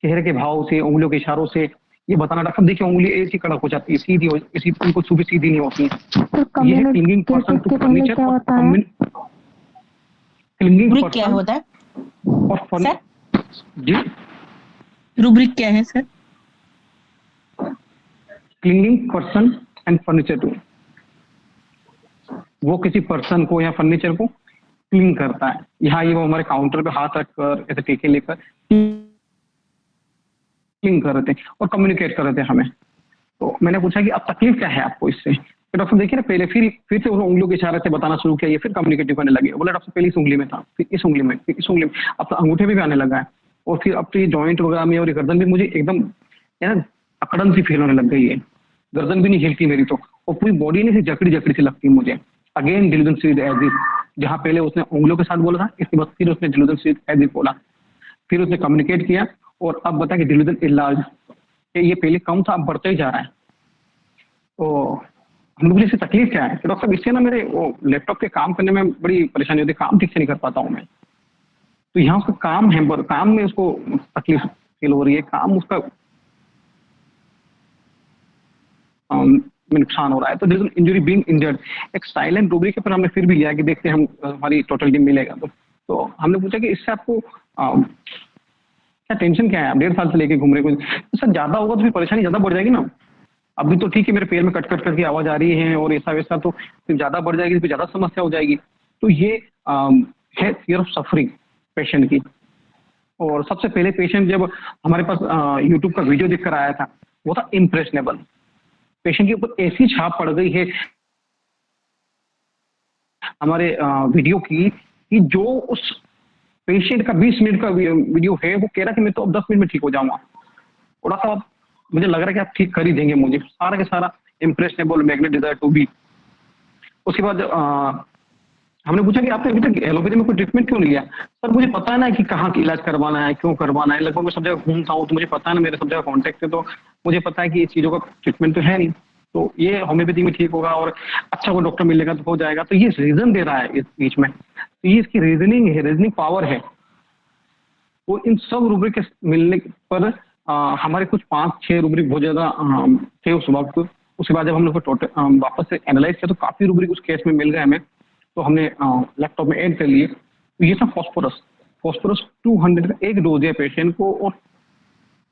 A: चेहरे के भाव से, उंगलियों के इशारों से ये बताना, डॉक्टर देखिए उंगली ऐसी कड़क हो जाती है, सीधी हो, इसी उनको सुबह सीधी नहीं होती। ये है clinging person to furniture. Clinging person
D: क्या होता है
A: और
D: सर?
A: जी
D: रूब्रिक क्या है sir?
A: Clinging person and furniture to, वो किसी पर्सन को या फर्नीचर को क्लीन करता है। यहाँ ये वो हमारे काउंटर पे हाथ रखकर ऐसे टेके लेकर क्लीन कर रहे थे और कम्युनिकेट कर रहे थे हमें। तो मैंने पूछा कि अब तकलीफ क्या है आपको इससे? तो डॉक्टर देखिए ना, पहले फिर से उन्होंने उंगलियों के इशारे से बताना शुरू किया, ये फिर कम्युनिकेटिव करने लगे। बोला डॉक्टर पहले इस उंगली में था, फिर इस उंगली में, फिर इस उंगली में, अब तो अंगूठे में भी आने लगा है। और फिर अब तो ये जॉइंट वगैरह में और गर्दन भी मुझे एकदम अकड़न सी फील होने लग गई है, गर्दन भी नहीं हिलती मेरी तो, और पूरी बॉडी नहीं जकड़ी जकड़ी सी लगती है मुझे। Again delusion seed as if, जहाँ पहले उसने उंगलियों के साथ बोला था, इसके बाद फिर उसने डिल्यूजन सीड एज इफ बोला, फिर उसने कम्युनिकेट किया और अब बता कि डिल्यूजन इलाज ये पहले कम था, अब बढ़ते ही जा रहा है। तो हम लोग जैसे तकलीफ क्या है कि डॉक्टर साहब इससे ना मेरे वो लैपटॉप पे काम करने में बड़ी परेशानी होती है, काम ठीक से नहीं कर पाता हूँ मैं। तो यहाँ उसका काम है, काम में उसको तकलीफ फील हो रही है, काम उसका में नुकसान हो रहा है। तो इंजरी बीइंग इंजर्ड, एक साइलेंट रूब्रिक के पर हमने फिर भी लिया कि देखते हैं हम हमारी टोटल टीम मिलेगा। तो हमने पूछा कि इससे आपको क्या टेंशन क्या है, आप 1.5 साल से लेके घूम रहे हैं, तो सर ज्यादा होगा तो फिर परेशानी ज्यादा बढ़ जाएगी ना। अभी तो ठीक है मेरे पैर में कट कट करके आवाज आ रही है और ऐसा वैसा, तो फिर ज्यादा बढ़ जाएगी, फिर ज्यादा समस्या हो जाएगी। तो ये है फियर ऑफ सफरिंग पेशेंट की। और सबसे पहले पेशेंट जब हमारे पास यूट्यूब का वीडियो देख कर आया था, वो था इम्प्रेशनेबल। पेशेंट के ऊपर ऐसी छाप पड़ गई है हमारे वीडियो की कि जो उस पेशेंट का 20 मिनट का वीडियो है, वो कह रहा कि मैं तो अब 10 मिनट में ठीक हो जाऊंगा। थोड़ा सा मुझे लग रहा है कि आप ठीक कर ही देंगे मुझे, सारा के सारा impressionable, magnet desire to be. उसके बाद हमने पूछा कि आपने अभी तक एलोपैथी में कोई ट्रीटमेंट क्यों नहीं लिया? सर मुझे पता है ना कि कहाँ की इलाज करवाना है, क्यों करवाना है, लगभग मैं सब जगह घूमता हूँ, तो मुझे पता है ना, मेरे सब जगह कॉन्टेक्ट है, तो मुझे पता है कि इस चीज़ों का ट्रीटमेंट तो है नहीं, तो ये होम्योपैथी में ठीक होगा और अच्छा कोई डॉक्टर मिलेगा तो हो जाएगा। तो ये रीजन दे रहा है इस बीच में, तो ये इसकी रीजनिंग है, रीजनिंग पावर है। तो इन सब रूब्रिक के मिलने पर हमारे कुछ 5-6 रूब्रिक बहुत ज़्यादा थे उस वक्त। उसके बाद जब हम लोग टोटल वापस से एनालाइज किया तो काफ़ी रूब्रिक उस केस में मिल गए हमें, तो हमने लैपटॉप में ऐड कर लिए। तो ये था फॉस्फोरस 200 का एक डोज है पेशेंट को, और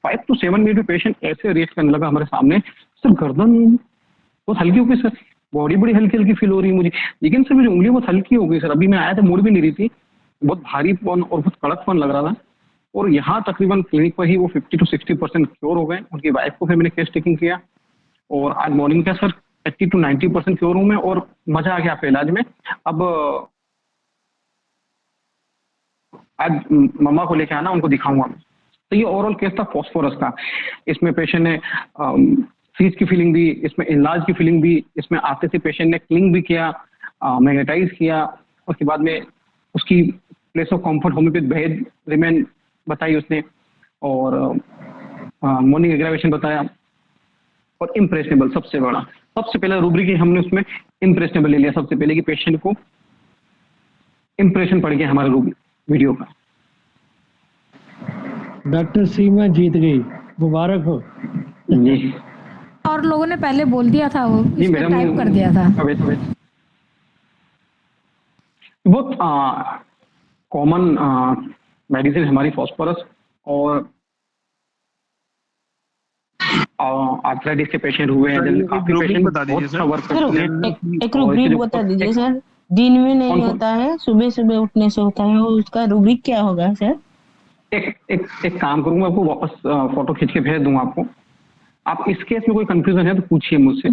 A: 5 to 7 मिनट में पेशेंट ऐसे रिएक्ट करने लगा हमारे सामने। सर गर्दन बहुत हल्की हो गई सर, बॉडी बड़ी हल्की हल्की फील हो रही है मुझे, लेकिन सर मेरी उंगली बहुत हल्की हो गई सर, अभी मैं आया था मुड़ भी नहीं रही थी, बहुत भारीपन और बहुत कड़कपन लग रहा था। और यहाँ तकरीबन क्लिनिक पर ही वो 50 to 60% क्योर हो गए। उनकी वाइफ को फिर मैंने केस टेकिंग किया और आज मॉर्निंग का सर 80 to 90% क्योर हूँ मैं, और मजा आ गया आपके इलाज में। अब आज मम्मा को लेके आना, उनको दिखाऊंगा मैं। तो ये ओवरऑल केस था फॉस्फोरस का। इसमें पेशेंट ने सीज की फीलिंग दी, इसमें इलाज की फीलिंग दी, इसमें आते से पेशेंट ने क्लिंग भी किया, मैग्नेटाइज किया, उसके बाद में उसकी place of comfort homeopath bed remain बताई उसने, और मॉर्निंग एग्रावेशन बताया, और इम्प्रेशनेबल सबसे बड़ा, सबसे पहला रूब्रिक हमने उसमें इम्प्रेशनेबल ले लिया सबसे पहले, कि पेशेंट को इम्प्रेशन पड़ गया हमारे वीडियो का।
E: डॉक्टर सीमा जीत गई, मुबारक हो
A: जी।
B: और लोगों ने पहले बोल दिया था, वो
A: जी मैडम,
B: टाइप कर दिया था।
A: बहुत कॉमन मेडिसिन हमारी फॉस्फोरस, और आर्थराइटिस के पेशेंट हुए हैं, काफी पेशेंट बहुत अच्छा वर्क करते हैं।
D: एक रूब्रिक बता दीजिए सर, दिन में नहीं होता है, सुबह सुबह उठने से होता है, उसका रूब्रिक क्या होगा सर?
A: एक काम करूंगा, आपको वापस फोटो खींच के भेज दूंगा आपको। आप इस केस में कोई कंफ्यूजन है तो पूछिए मुझसे।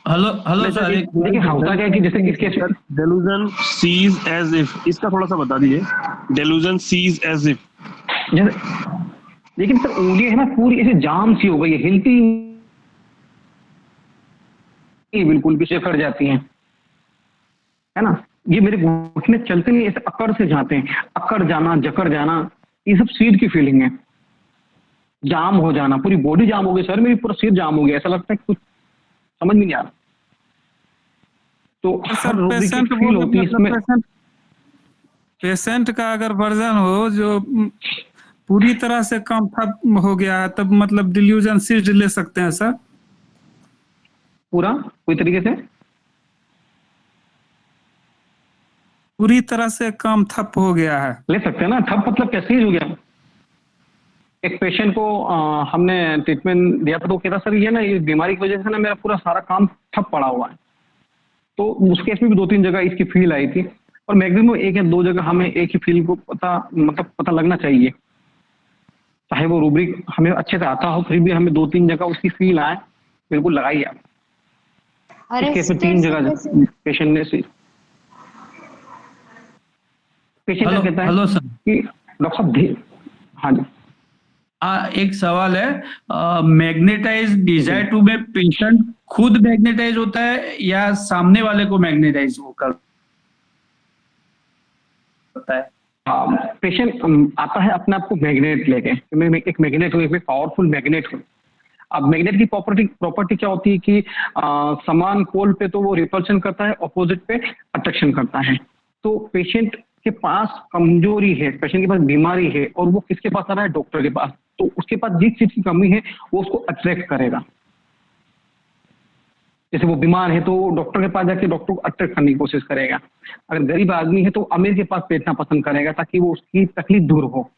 F: हेलो सर,
A: देखिए होता क्या है कि जैसे इस केस में
C: डेलूजन सीज एज इफ, इसका थोड़ा सा बता दीजिए। डेलूजन सीज एज इफ,
A: लेकिन सर उंगली है ना पूरी ऐसे जाम सी हो गई है, हिलती बिल्कुल भी कट जाती हैं, है ना। ये मेरे घुटने चलते नहीं, ऐसे अकड़ से जाते हैं, अकड़ जाना, जकड़ जाना, ये सब सीध की फीलिंग है। जाम हो जाना, पूरी बॉडी जाम हो गई सर, मेरी पूरा सिर जाम हो गया, ऐसा लगता है कुछ समझ में नहीं आ रहा। तो हर रोगी की फील होती है इसमें।
G: पेशेंट का अगर वर्जन हो जो पूरी तरह से कम हो गया है, तब मतलब डिल्यूजन सीड ले सकते हैं सर?
A: पूरा कोई तरीके से
G: पूरी तरह से कम थप हो गया है,
A: ले सकते हैं ना। थप मतलब कैसे हो गया? एक पेशेंट को हमने ट्रीटमेंट दिया था तो कहता सर ये ना ये बीमारी की वजह से ना मेरा पूरा सारा काम ठप पड़ा हुआ है। तो उस केस में भी 2-3 जगह इसकी फील आई थी, और मैक्सिमम 1 या 2 जगह हमें एक ही फील को पता लगना चाहिए। चाहे वो रूब्रिक हमें अच्छे से आता हो, फिर भी हमें 2-3 जगह उसकी फील आए, बिल्कुल लगाइए आप। इस केस में 3 जगह पेशेंट ने क्या कहता है
F: हेलो सर
A: कि डॉक्टर साहब, हाँ जी,
F: एक सवाल है, मैग्नेटाइज डिजायर टू में पेशेंट खुद मैग्नेटाइज होता है या सामने वाले को मैग्नेटाइज वो करता है?
A: पेशेंट आता है अपने आप को मैग्नेट लेके, मैं एक मैग्नेट हूँ, एक पावरफुल मैग्नेट हूँ। अब मैग्नेट की प्रॉपर्टी क्या होती है कि समान पोल पे तो वो रिपल्शन करता है, ऑपोजिट पे अट्रैक्शन करता है। तो पेशेंट के पास कमजोरी है, पेशेंट के पास बीमारी है, और वो किसके पास आ रहा है? डॉक्टर के पास। तो उसके पास जिस चीज की कमी है वो उसको अट्रैक्ट करेगा। जैसे वो बीमार है तो डॉक्टर के पास जाके डॉक्टर को अट्रैक्ट करने की कोशिश करेगा। अगर गरीब आदमी है तो अमीर के पास बैठना पसंद करेगा ताकि वो उसकी तकलीफ दूर हो।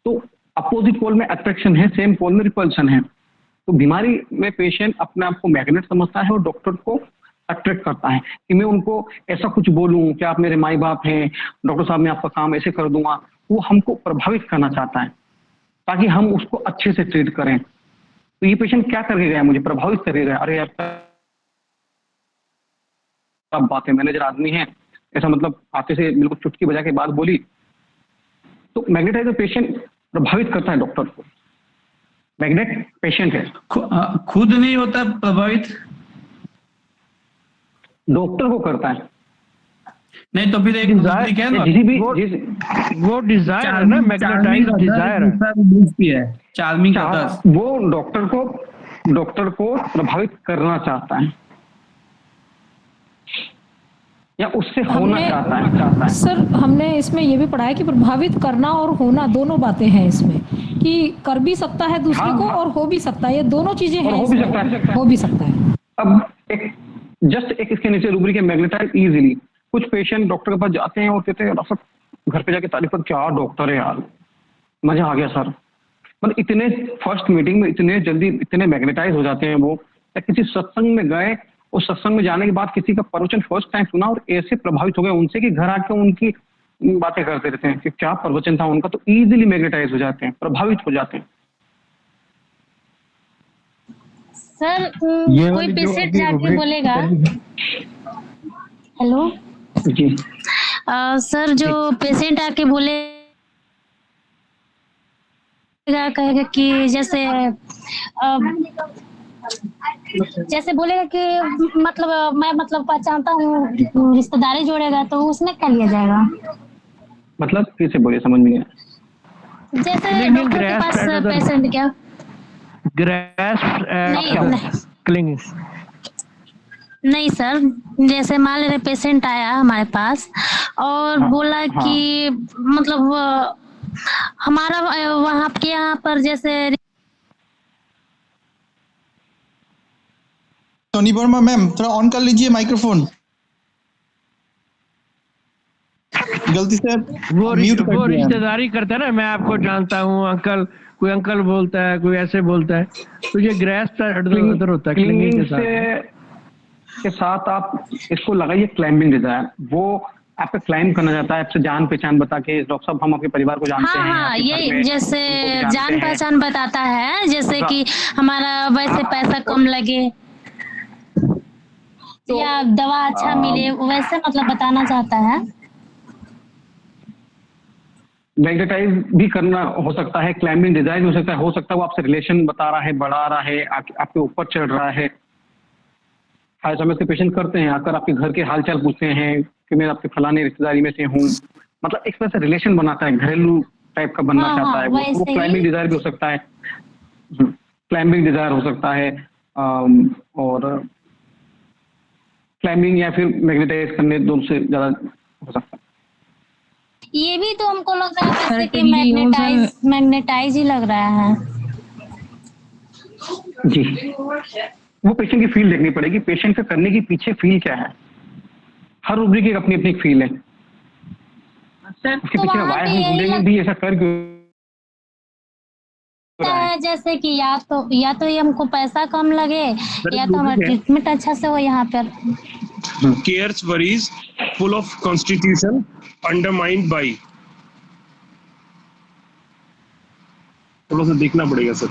A: तो अपोजिट पोल में अट्रैक्शन है, सेम पोल में रिपल्शन है। तो बीमारी में पेशेंट अपने आप को मैग्नेट समझता है और डॉक्टर को अट्रैक्ट करता है कि मैं उनको ऐसा कुछ बोलूं कि आप मेरे माई बाप हैं, डॉक्टर साहब मैं आपका काम ऐसे कर दूंगा। वो हमको प्रभावित करना चाहता है ताकि हम उसको अच्छे से ट्रीट करें। तो ये पेशेंट क्या करके गया? मुझे प्रभावित करके गया। अरे यार अब बात है, मैनेजर आदमी है, ऐसा मतलब आते से बिल्कुल चुटकी बजा के बात बोली। तो मैग्नेटाइजर पेशेंट प्रभावित करता है डॉक्टर को। मैग्नेट पेशेंट है,
F: खुद नहीं होता प्रभावित,
A: डॉक्टर को करता है।
F: नहीं तो फिर एक
E: वो डिजायर है ना, मैग्नेटाइज डिजायर है,
F: चार्मिंग अदर्स,
A: वो डॉक्टर को प्रभावित करना चाहता है या उससे होना चाहता है।
B: सर हमने इसमें ये भी पढ़ा है कि प्रभावित करना और होना दोनों बातें हैं इसमें, कि कर भी सकता है दूसरे को और हो भी सकता है, ये दोनों चीजें हैं, हो भी सकता है।
A: अब एक इसके नीचे रूब्रिक है मैग्नेटाइज इजीली। कुछ पेशेंट डॉक्टर के पास जाते हैं और कहते हैं डॉक्टर घर पे जाके तारीफ कर, क्या डॉक्टर है यार, मजा आ गया सर। मतलब इतने फर्स्ट मीटिंग में इतने जल्दी इतने मैग्नेटाइज हो जाते हैं वो। या किसी सत्संग में गए, उस सत्संग में जाने के बाद किसी का प्रवचन फर्स्ट टाइम सुना और ऐसे प्रभावित हो गए उनसे कि घर आके उनकी बातें करते रहते हैं कि क्या प्रवचन था उनका। तो इजीली मैग्नेटाइज हो जाते हैं, प्रभावित हो जाते हैं।
M: सर कोई पेशेंट जाके बोलेगा, हेलो
A: जी
M: सर, जो पेशेंट आके बोलेगा, कहेगा कि जैसे बोलेगा कि मतलब मैं पहचानता हूँ, रिश्तेदारी जोड़ेगा, तो उसमें क्या लिया जाएगा?
A: मतलब फिर से बोलिए, समझ में नहीं आया।
M: जैसे डॉक्टर के पास पेशेंट क्या नहीं सर, जैसे मान ले पेशेंट आया हमारे पास और बोला कि मतलब हमारा वहाँ के यहाँ पर जैसे
O: टोनी वर्मा मैम थोड़ा ऑन कर लीजिए माइक्रोफोन, गलती से
E: वो रिश्तेदारी करता है ना, मैं आपको जानता हूँ अंकल, कोई अंकल बोलता है, कोई ऐसे बोलता है, तो ये ग्रेस्प उधर होता है क्लिंगिंग के साथ आप इसको लगाइए क्लाइंबिंग डिजायर। वो
A: आपका क्लाइम करना चाहता है, आपसे जान पहचान बता के डॉक्टर साहब हम आपके परिवार को जानते
M: हाँ
A: हैं,
M: हाँ,
A: आपके घर
M: ये
A: में
M: जैसे
A: उनको भी जानते
M: जान
A: हैं।
M: पहचान बताता है, जैसे कि हमारा वैसे पैसा कम लगे या दवा अच्छा मिले, वैसे मतलब बताना चाहता है।
A: मैग्नेटाइज भी करना हो सकता है, क्लाइंबिंग डिजाइन हो सकता है वो आपसे रिलेशन बता रहा है, बढ़ा रहा है, आपके ऊपर चढ़ रहा है। हर समय से पेशेंट करते हैं, आकर आपके घर के हालचाल पूछते हैं कि मैं आपके फलाने रिश्तेदारी में से हूँ, मतलब एक तरह से रिलेशन बनाता है, घरेलू टाइप का बनना चाहता है वो क्लाइंबिंग डिजायर भी हो सकता है, क्लाइंबिंग डिजायर हो सकता है, और क्लाइंबिंग या फिर मैग्नेटाइज करने दोनों से ज्यादा हो सकता है।
M: ये भी तो हमको लग रहा है जैसे कि मैग्नेटाइज ही लग रहा है।
A: जी, वो पेशेंट की फील देखनी पड़ेगी, पेशेंट का करने के पीछे फील क्या है। हर रूब्रिक की अपनी अपनी फील है, उसके पीछे वाय हम ढूंढेंगे भी ऐसा कर
M: है जैसे कि या तो ये हमको पैसा कम लगे या तो हमारा ट्रीटमेंट अच्छा से हो यहाँ पर।
C: cares worries full of constitution undermined by, थोड़ा सा देखना पड़ेगा sir.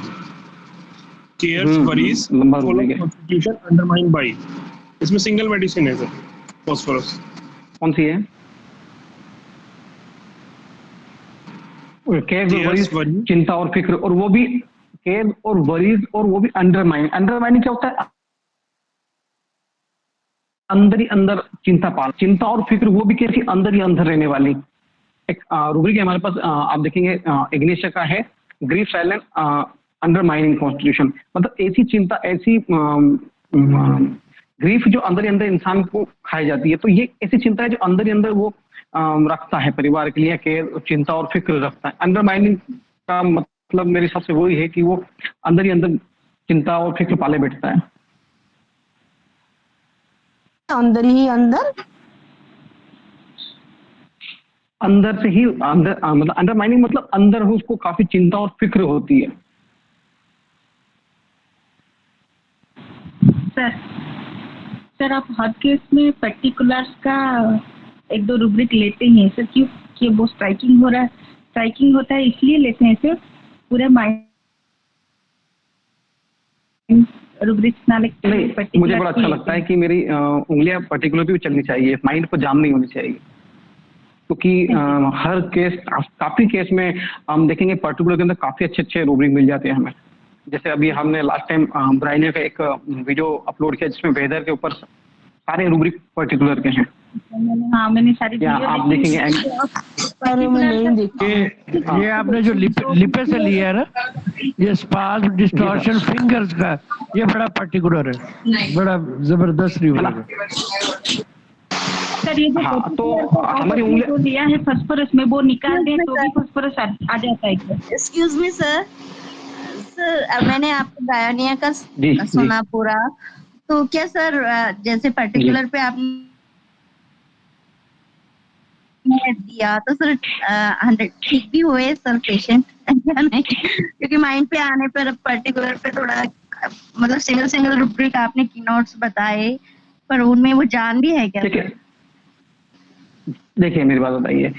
C: cares worries full of constitution undermined by, इसमें सिंगल मेडिसिन है सर, फॉस्फोरस।
A: कौन सी है? केयर, चिंता और फिक्र, और वो भी केयर और वरीज, और वो भी अंडरमाइन। अंडरमाइनिंग क्या होता है? अंदर ही अंदर चिंता और फिक्र, वो भी कैसी अंदर ही अंदर रहने वाली। एक रूब्रिक है हमारे पास, आप देखेंगे इग्निशिया का है, ग्रीफ साइलेंट अंडरमाइनिंग कॉन्स्टिट्यूशन, मतलब ऐसी चिंता, ऐसी ग्रीफ जो अंदर ही अंदर इंसान को खाई जाती है, तो ये ऐसी चिंता है जो अंदर ही अंदर वो रखता है परिवार के लिए, केयर, चिंता और फिक्र रखता है। अंडरमाइनिंग का मतलब मेरे हिसाब से वही है कि वो अंदर ही अंदर चिंता और फिक्र पाले बैठता है।
D: अंदर ही अंदर
A: से ही अंदर, मतलब अंडरमाइनिंग मतलब अंदर हो, उसको काफी चिंता और फिक्र होती है।
L: सर आप हर केस में पर्टिकुलर्स का एक दो रूब्रिक लेते हैं सर, क्यों कि वो स्ट्राइकिंग हो रहा है, स्ट्राइकिंग होता है इसलिए लेते हैं सर, पूरे माइंड रूब्रिक्स ना लेके।
A: मुझे बड़ा अच्छा लगता है कि मेरी उंगलियां पर्टिकुलर भी चलनी चाहिए, माइंड पर जाम नहीं होनी चाहिए, क्योंकि हर केस, काफी केस में हम देखेंगे पर्टिकुलर के अंदर काफी अच्छे रूब्रिक मिल जाते हैं हमें। जैसे अभी हमने लास्ट टाइम ब्राइनिया का एक वीडियो अपलोड किया जिसमें वेदर के ऊपर सारे रूब्रिक पर्टिकुलर के हैं।
L: हाँ मैंने सारी
A: आप देखेंगे
E: ये आपने जो लिपे से लिया है ना, ये स्पाज्म डिस्टॉर्शन फिंगर्स का, ये बड़ा पर्टिकुलर है, बड़ा जबरदस्त रूब्रिक है
L: सर। ये तो हमारी उंगलियां दिया है फास्फोरस में, वो निकाल दें तो भी फास्फोरस आ जाता है।
N: एक्सक्यूज मी सर, मैंने आपको ब्रायोनिया का सुना पूरा, तो क्या सर जैसे पर्टिकुलर पे आपने दिया तो सर 100 ठीक भी हुए सर पेशेंट नहीं? क्योंकि माइंड पे आने पर पर्टिकुलर पे थोड़ा मतलब सिंगल रूब्रिक आपने की नोट्स बताए, पर उनमें वो जान भी है क्या?
A: देखिए मेरी बात बताइए,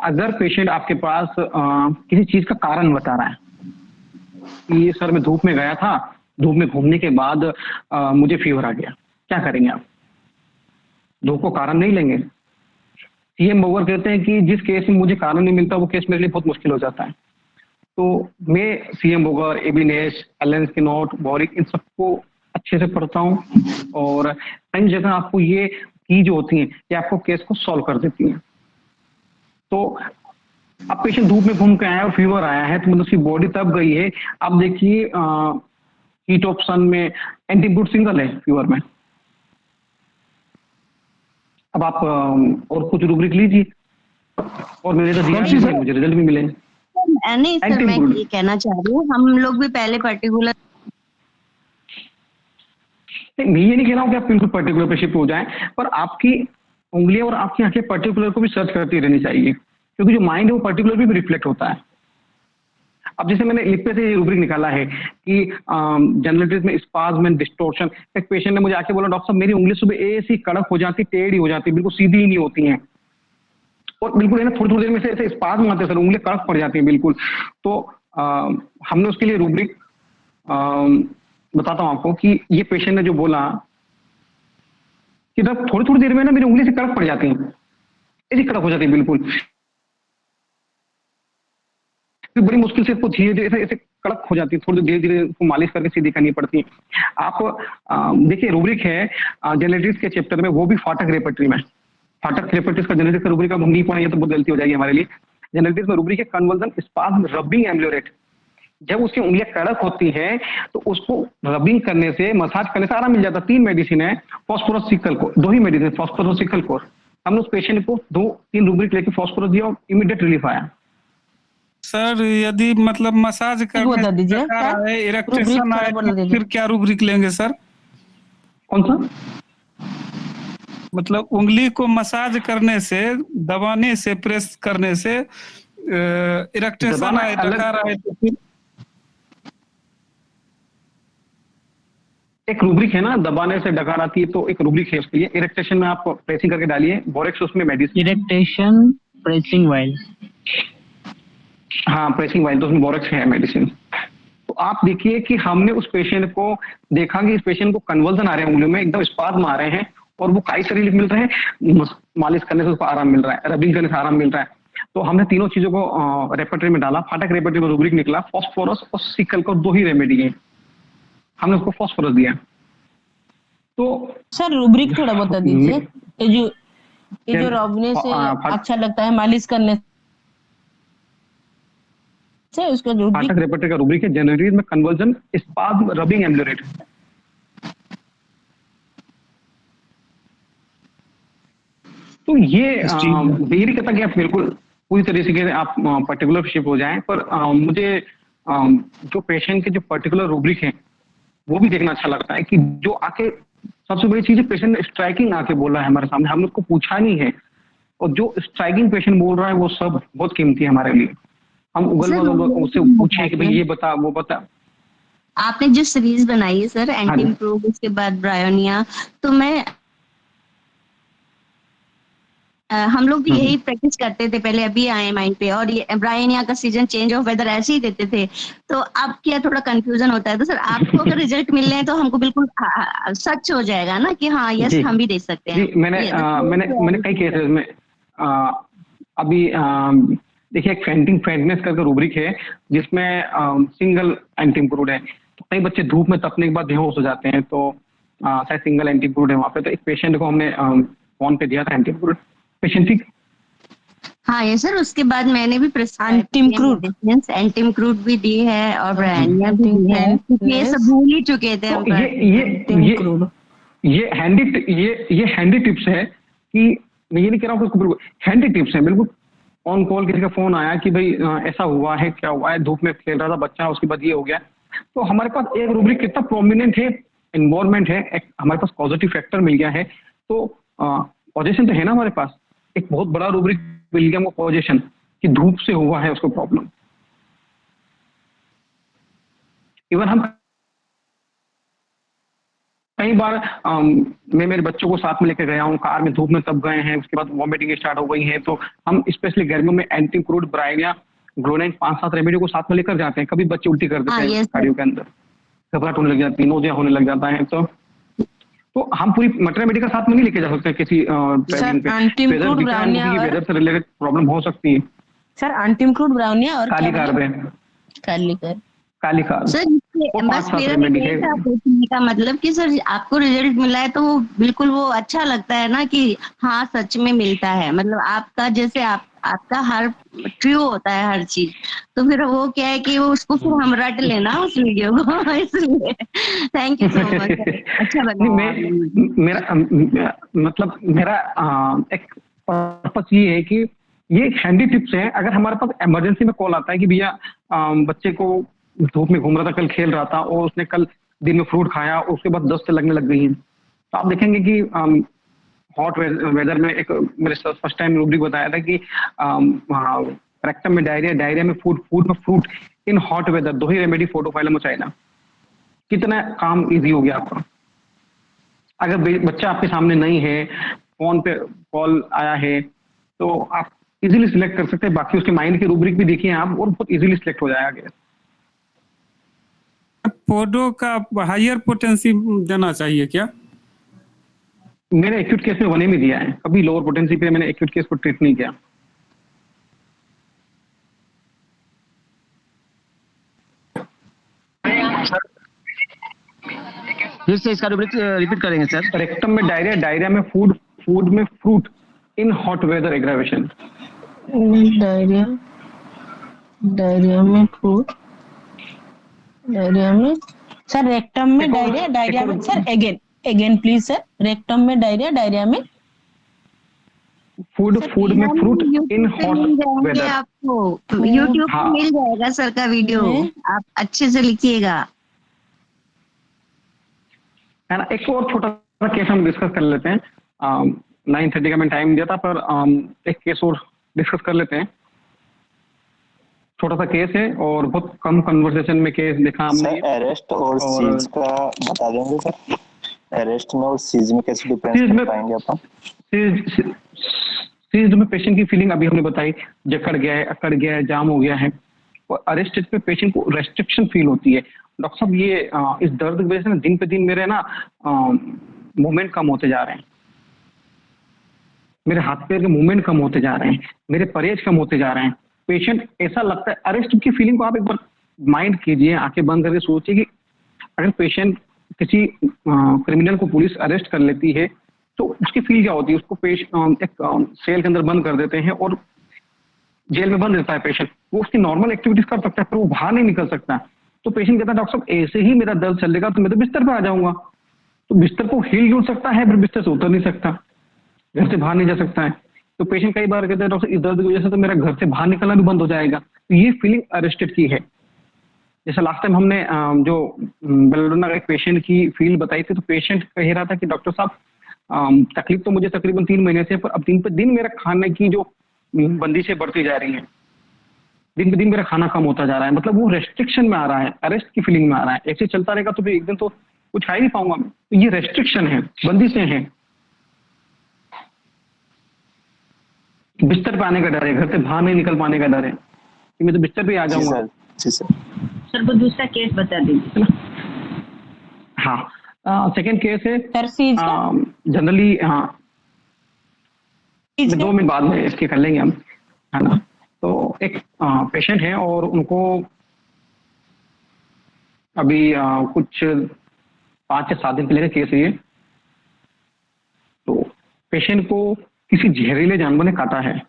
A: अगर पेशेंट आपके पास किसी चीज का कारण बता रहा है कि सर मैं धूप में गया था, धूप में घूमने के बाद मुझे फीवर आ गया, क्या करेंगे आप? धूप को कारण नहीं लेंगे। सीएम बोगर कहते हैं कि जिस केस में मुझे कारण नहीं मिलता वो केस मेरे लिए बहुत मुश्किल हो जाता है। तो मैं सीएम बोगर, एबी नेश, एलेंस के नोट, बॉरिक, इन सबको अच्छे से पढ़ता हूँ, और कई जगह आपको ये की जो होती हैं ये आपको केस को सॉल्व कर देती हैं। तो अब पेशेंट धूप में घूम के आया और फीवर आया है, तो मतलब उसकी बॉडी तब गई है। आप देखिए हीट ऑफ सन में एंटीब्यूट सिंगल है फीवर में। अब आप और कुछ रूब्रिक लीजिए, और मैंने तो दिया, मुझे रिजल्ट भी मिले।
N: नहीं सर, मैं ये कहना चाह रही हूँ, हम लोग भी पहले पर्टिकुलर,
A: मैं ये नहीं कह रहा हूँ कि आप बिल्कुल पर्टिकुलर पे शिफ्ट हो जाएं, पर आपकी उंगलियां और आपकी आंखें पर्टिकुलर को भी सर्च करती रहनी चाहिए, क्योंकि जो माइंड है वो पर्टिकुलर भी रिफ्लेक्ट होता है। अब जैसे मैंने लिपे से रूब्रिक निकाला है कि जनरल में स्पाज्म एंड डिस्टॉर्शन। एक पेशेंट ने मुझे आके बोला, डॉक्टर साहब मेरी उंगली सुबह ऐसी कड़क हो जाती, टेढ़ी हो जाती, बिल्कुल सीधी ही नहीं होती हैं, और बिल्कुल है ना, थोड़ी थोड़ी देर में से ऐसे स्पाज्म आते हैं सर, उंगलियां कड़क पड़ जाती हैं बिल्कुल। तो हमने उसके लिए रूब्रिक बताता हूँ आपको कि ये पेशेंट ने जो बोला कि थोड़ी थोड़ी देर में ना मेरी उंगली से कड़क पड़ जाती है, ऐसी कड़क हो जाती है बिल्कुल, बड़ी मुश्किल से इसको धीरे धीरे ऐसे कड़क हो जाती है, थोड़ी धीरे धीरे उसको मालिश करके सीधी करनी पड़ती है। आप देखिए रूब्रिक है जेनेटिक्स के चैप्टर में, वो भी फाटक रेपर्टरी में, फाटक रेपर्टरीज का जेनेटिक्स का रूब्रिक अब हम नहीं पढ़ेंगे तो बहुत गलती हो जाएगी हमारे लिए। जेनेटिक्स में रूब्रिक है कन्वर्जन स्पाज्म रबिंग एम्ब्लोरेट। जब उसकी उंगलियां कड़क होती हैं तो उसको रबिंग करने से, मसाज करने से आराम मिल जाता है। 3 मेडिसिन है, फॉस्फोरस सिकल को, 2 ही मेडिसिन, फॉस्फोरस सिकल को। हमने उस पेशेंट को 2-3 रूब्रिक लेके फॉस्फोरस दिया और इमीडिएट रिलीफ आया।
G: सर यदि मतलब मसाज करने से इरेक्टेशन आए तो फिर क्या रूब्रिक लेंगे सर?
A: कौन सा?
G: मतलब उंगली को मसाज करने से, दबाने से, प्रेस करने से इरेक्टेशन आए, डकार आए तो फिर
A: एक रूब्रिक है ना, दबाने से डकार आती है तो एक रूब्रिक है उसके लिए। इरेक्टेशन में आप प्रेसिंग करके डालिए, बोरेक्स उसमें मेडिसिन।
P: इरेक्टेशन प्रेसिंग वाइल,
A: हाँ प्रेसिंग वाइल तो उसमें बोरेक्स है मेडिसिन। तो आप देखिए कि हमने उस पेशेंट को देखा कि इस पेशेंट को कन्वर्जन आ रहे हैं उंगलियों में, एकदम स्पाज्म आ रहे हैं और वो काई से रिलीफ मिल रहे हैं, मालिश करने से उसको आराम मिल रहा है, रबिंग करने से आराम मिल रहा है। तो हमने तीनों चीजों को रेपर्टरी में डाला, फाटक रेपर्टरी में रूब्रिक निकला, फॉस्फोरस और सिकल को 2 ही रेमेडी है, हमने उसको फॉस्फोरस दिया। तो
D: सर रूब्रिक थोड़ा बता दीजिए, ये जो रबने से अच्छा लगता है मालिश करने से, उसका
A: फाटक रेपर्टरी का रूब्रिक है जेनेटिक्स में कन्वर्जन स्पाज्म रबिंग एम्ब्लोरेट। तो ये यही कहता कि आप बिल्कुल पूरी तरीके से आप पर्टिकुलर शिप हो जाएं, पर मुझे जो पेशेंट के जो पर्टिकुलर रूब्रिक है वो भी देखना अच्छा लगता है कि जो आके, सबसे बड़ी चीज है पेशेंट ने स्ट्राइकिंग आके बोला है हमारे सामने, हमने उसको पूछा नहीं है, और जो स्ट्राइकिंग पेशेंट बोल रहा है वो सब बहुत कीमती है हमारे लिए। हम उससे पूछे कि भाई ये बता वो बता।
N: आपने जो सीरीज बनाई है सर एंटी इम्प्रूव, उसके बाद ब्रायोनिया, तो मैं हम लोग भी यही प्रैक्टिस करते थे पहले, अभी आए माइंड पे, और ये ब्रायोनिया का सीजन चेंज ऑफ वेदर ऐसे ही देते थे। तो अब क्या थोड़ा कंफ्यूजन होता है, तो सर आपको अगर रिजल्ट मिल रहे हैं तो हमको बिल्कुल सच हो जाएगा ना कि हाँ यस हम भी दे सकते हैं।
A: मैंने कई केसेस में अभी देखिए एक फेंटिनेस करके रूब्रिक है जिसमें सिंगल एंटी इम्प्रूव है। तो कई बच्चे धूप में तपने के बाद बेहोश हो जाते हैं, तो शायद सिंगल एंटी इम्प्रूव है वहाँ पे। तो एक पेशेंट को हमने फोन पे दिया था एंटी इम्प्रूव पेशेंट, ठीक।
N: हाँ ये सर, उसके बाद मैंने भी एंटीमक्रूड भी दी है और ब्रायोनिया भी दी है, ये सब भूल ही चुके थे।
A: तो ये हैंडी टिप्स है कि मैं ये नहीं कह रहा हूँ, हैंडी टिप्स है बिल्कुल। ऑन कॉल किसी का फोन आया कि भाई ऐसा हुआ है, क्या हुआ है, धूप में खेल रहा था बच्चा, उसके बाद ये हो गया। तो हमारे पास एक रूब्रिक कितना प्रोमिनेंट है, इन्वायरमेंट है, हमारे पास पॉजिटिव फैक्टर मिल गया है। तो पॉजिशन तो है ना हमारे पास, एक बहुत बड़ा रूब्रिक मिल गया वो पॉजिशन कि धूप से हुआ है उसको प्रॉब्लम। इवन हम कई बार मैं मेरे बच्चों को साथ में लेकर गया हूँ, कार में धूप में तब गए हैं, उसके बाद वॉमिटिंग स्टार्ट हो गई है, तो हम स्पेशली गर्मियों में एंटी क्रूड ब्रायोनिया ग्लोनाइन 5-7 रेमेडी को साथ में लेकर जाते हैं। कभी बच्चे उल्टी कर देते हैं गाड़ियों के अंदर, घबराहट होने लग जाती है, नोजिया होने लग जाता है, तो हम पूरी मटेरियल मेडिकल साथ में नहीं लेके जा सकते किसी वेदर से रिलेटेड प्रॉब्लम हो सकती है।
D: सर एंटीमक्रूड ब्रायोनिया और
A: कालिका
N: सर, बस मेरा पूछने का मतलब कि सर आपको रिजल्ट मिला है तो वो बिल्कुल वो अच्छा लगता है ना कि हाँ सच में मिलता है, मतलब आपका जैसे आपका हर ट्रू होता है हर चीज, तो फिर वो क्या है कि वो उसको फिर हम रट लेना उस वीडियो को, इसलिए थैंक यू सो मच। अच्छा लगा। मेरा एक पर्पस ये है कि ये हैंडी टिप्स है। अगर हमारे पास इमरजेंसी में कॉल आता है कि भैया बच्चे को धूप में घूम रहा था, कल खेल रहा था और उसने कल दिन में फ्रूट खाया, उसके बाद दस्त लगने लग गई है, तो आप देखेंगे कि हॉट वेदर में एक मेरे फर्स्ट टाइम रूब्रिक बताया था कि रेक्टम में डायरिया में फूड में फ्रूट इन हॉट वेदर, 2 ही रेमेडी, फोटोफाइलम और चाइना। कितना काम इजी हो गया आपका। अगर बच्चा आपके सामने नहीं है, फोन पे कॉल आया है, तो आप
A: इजीली सिलेक्ट कर सकते हैं। बाकी उसके माइंड की रूब्रिक भी देखिए आप, और बहुत इजीली सिलेक्ट हो जाएगा केस।
G: पोडो का हायर पोटेंसी देना चाहिए क्या?
A: मैंने एक्यूट केस में 1A में दिया है, कभी लोअर पोटेंसी पे मैंने एक्यूट केस को ट्रीट नहीं किया।
Q: फिर से इसका रिपीट करेंगे सर।
A: रेक्टम में डायरिया, डायरिया में फूड, फूड में fruit in hot weather aggravation.
D: Diarrhoea, diarrhoea में फ्रूट, डायरिया में सर, रेक्टम में डायरिया, डायरिया में sir, again please sir, rectum में डायरिया, डायरिया में
A: फूड, फूड में फ्रूट इन हॉट वेदर।
N: आपको यूट्यूब पे मिल जाएगा सर का वीडियो, आप अच्छे से लिखिएगा,
A: है ना। एक और छोटा सा केस हम डिस्कस कर लेते हैं। 9:30 का मैं टाइम दिया था, पर एक केस और डिस्कस कर लेते हैं। छोटा सा केस है और बहुत कम कन्वर्सेशन में केस देखा हमने।
R: अरेस्ट और सीज का बता देंगे सर? अरेस्ट में और सीज में कैसे डिफरेंस कर पाएंगे अपन?
A: सीज में पेशेंट की फीलिंग अभी हमने बताई, जकड़ गया है, अकड़ गया है, जाम हो गया है। और अरेस्ट पे पेशेंट को रेस्ट्रिक्शन फील होती है। डॉक्टर साहब ये इस दर्द की वजह से ना दिन पे दिन मेरे ना मूवमेंट कम होते जा रहे हैं, मेरे हाथ पैर के मूवमेंट कम होते जा रहे हैं, मेरे परहेज कम होते जा रहे हैं। पेशेंट ऐसा लगता है, अरेस्ट की फीलिंग को आप एक बार माइंड कीजिए, आंखें बंद करके सोचिए कि अगर पेशेंट किसी क्रिमिनल को पुलिस अरेस्ट कर लेती है तो उसकी फील क्या होती है। उसको एक सेल के अंदर बंद कर देते हैं और जेल में बंद रहता है पेशेंट। वो उसकी नॉर्मल एक्टिविटीज कर सकता है पर वो बाहर नहीं निकल सकता। तो पेशेंट कहता है डॉक्टर साहब ऐसे ही मेरा दर्द चलेगा तो मैं तो बिस्तर पर आ जाऊंगा। तो बिस्तर को हिल डुल सकता है पर बिस्तर से उतर नहीं सकता, घर से बाहर नहीं जा सकता है। तो पेशेंट कई बार कहते हैं डॉक्टर इस दर्द की वजह से तो मेरा घर से बाहर निकलना भी बंद हो जाएगा। तो ये फीलिंग अरेस्टेड की है। जैसे लास्ट टाइम हमने जो बेलोडोना का एक पेशेंट की फील बताई थी, तो पेशेंट कह रहा था कि डॉक्टर साहब तकलीफ तो मुझे तकरीबन 3 महीने से, पर अब दिन पे दिन मेरा खाने की जो बंदिशें बढ़ती जा रही हैं, दिन पे दिन मेरा खाना कम होता जा रहा है। मतलब वो रेस्ट्रिक्शन में आ रहा है, अरेस्ट की फीलिंग में आ रहा है। ऐसे चलता रहेगा तो फिर एक दिन तो कुछ खा ही नहीं पाऊंगा मैं। तो ये रेस्ट्रिक्शन है, बंदिशें हैं। बिस्तर पे आने का डर है, घर से बाहर नहीं निकल पाने का डर है कि मैं तो बिस्तर पे आ जाऊंगा।
R: जी सर।
L: सर को दूसरा केस बता दीजिए।
A: हाँ, सेकेंड केस है
D: सर
A: जनरली, हाँ 2 मिनट बाद में इसके कर लेंगे हम, है ना। तो एक पेशेंट है और उनको अभी कुछ 5 या 7 दिन पहले का केस है ये। तो पेशेंट को किसी जहरीले जानवर ने काटा है,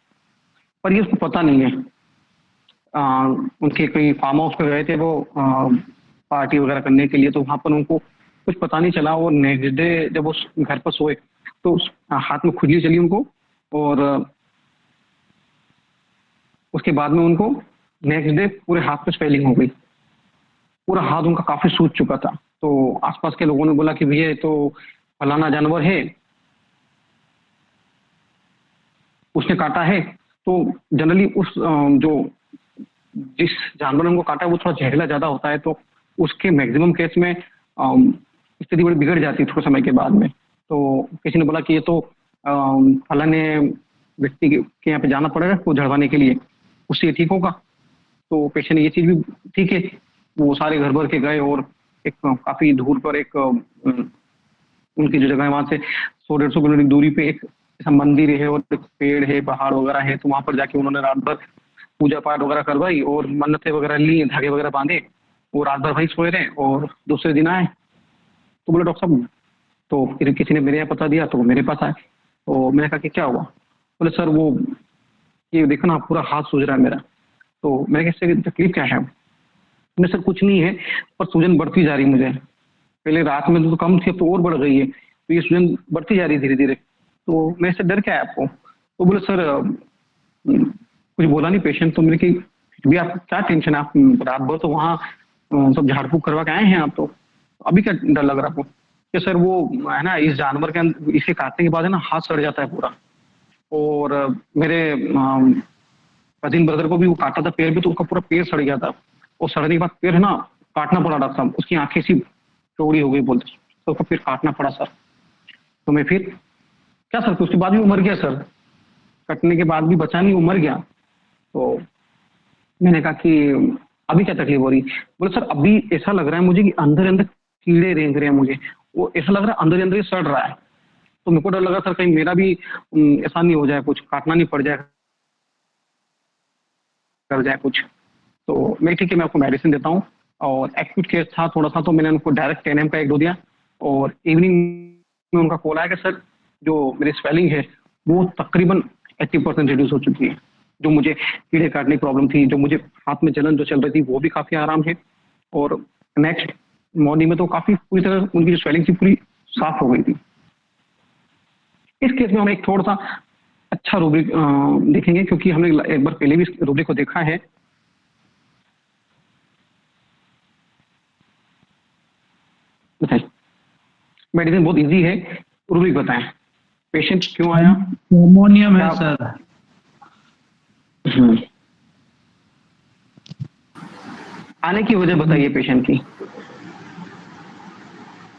A: पर ये उसको पता नहीं है। उनके कोई फार्म हाउस पे गए थे वो पार्टी वगैरह करने के लिए, तो वहां पर उनको कुछ पता नहीं चला। और नेक्स्ट डे जब वो घर पर सोए तो हाथ में खुजली चली उनको, और उसके बाद में उनको नेक्स्ट डे पूरे हाथ पे स्वेलिंग हो गई, पूरा हाथ उनका काफी सूज चुका था। तो आसपास के लोगों ने बोला कि भैया तो फलाना जानवर है, उसने काटा है। तो जनरली उस जो जिस जानवर ने उनको काटा है वो थोड़ा जहरीला ज्यादा होता है, तो उसके मैक्सिमम केस में स्थिति बड़ी बिगड़ जाती है थोड़े समय के बाद में। तो किसी ने बोला कि ये तो फलाने व्यक्ति के यहाँ पे जाना पड़ेगा को झड़वाने के लिए, उससे ठीक होगा। तो पेशेंट ने ये चीज भी ठीक है, वो सारे घर भर के गए और एक काफी दूर पर एक उनकी जो जगह है वहां से 100-150 किलोमीटर दूरी पे एक ऐसा मंदिर है और एक पेड़ है, पहाड़ वगैरह है। तो वहां पर जाके उन्होंने रात भर पूजा पाठ वगैरह करवाई और मन्नतें वगैरह ली, धागे वगैरह बांधे, और रात भर वहीं सोए रहे। और दूसरे दिन आए तो बोले डॉक्टर साहब, तो फिर किसी ने मेरे यहाँ पता दिया तो वो मेरे पास आए। तो मैंने कहा कि क्या हुआ? बोले सर वो ये देखो ना पूरा हाथ सूज रहा है मेरा। तो मैंने कहा इससे तकलीफ क्या है? मैंने सर कुछ नहीं है, पर सूजन बढ़ती जा रही मुझे। पहले रात में तो कम थी, अब तो और बढ़ गई है, तो ये सूजन बढ़ती जा रही धीरे धीरे। तो मेरे से डर क्या है आपको? तो बोले सर कुछ बोला नहीं पेशेंट। तो मैंने कि भी आप क्या टेंशन है, आप रात भर तो वहाँ सब झाड़ फूक करवा के आए हैं आप, तो अभी क्या डर लग रहा है आपको? कि सर वो है ना इस जानवर के अंदर इसे काटने के बाद है ना हाथ सड़ जाता है पूरा। और मेरे कजिन ब्रदर को भी वो काटा था पैर पे, तो उसका पूरा पैर सड़ गया था। और सड़ने के बाद पैर है ना काटना पड़ा डॉक्टर साहब, उसकी आंखें सी चौड़ी हो गई बोलते, तो उसका पैर काटना पड़ा सर। तो मैं फिर क्या सर, उसके बाद भी वो मर गया सर। कटने के बाद भी बचा नहीं, वो मर गया। तो मैंने कहा कि अभी क्या तकलीफ हो रही? बोले सर अभी ऐसा लग रहा है मुझे कि अंदर अंदर कीड़े रेंग रहे हैं मुझे, वो ऐसा लग रहा है अंदर अंदर ही सड़ रहा है। तो मेरे को डर लगा सर कहीं मेरा भी ऐसा नहीं हो जाए, कुछ काटना नहीं पड़ जाए, कर जाए कुछ। तो मैं ठीक है मैं आपको मेडिसिन देता हूँ, और एक्यूट केस था थोड़ा सा तो मैंने उनको डायरेक्ट 10 ml का एक दो दिया, और इवनिंग में उनका कॉल आया कि सर जो मेरी स्वेलिंग है वो तकरीबन 80% रिड्यूस हो चुकी है। जो मुझे कीड़े काटने की प्रॉब्लम थी, जो मुझे हाथ में जलन जो चल रही थी, वो भी काफ़ी आराम है। और नेक्स्ट मॉर्निंग में तो काफ़ी पूरी तरह उनकी जो स्वेलिंग थी पूरी साफ हो गई थी। इस केस में हम एक थोड़ा सा अच्छा रूब्रिक देखेंगे, क्योंकि हमने एक बार पहले भी इस रूब्रिक को देखा है। बताइए, मेडिसिन बहुत इजी है, रूब्रिक बताएं। पेशेंट क्यों आया?
F: अमोनियम है सर।
A: आने की वजह बताइए पेशेंट की।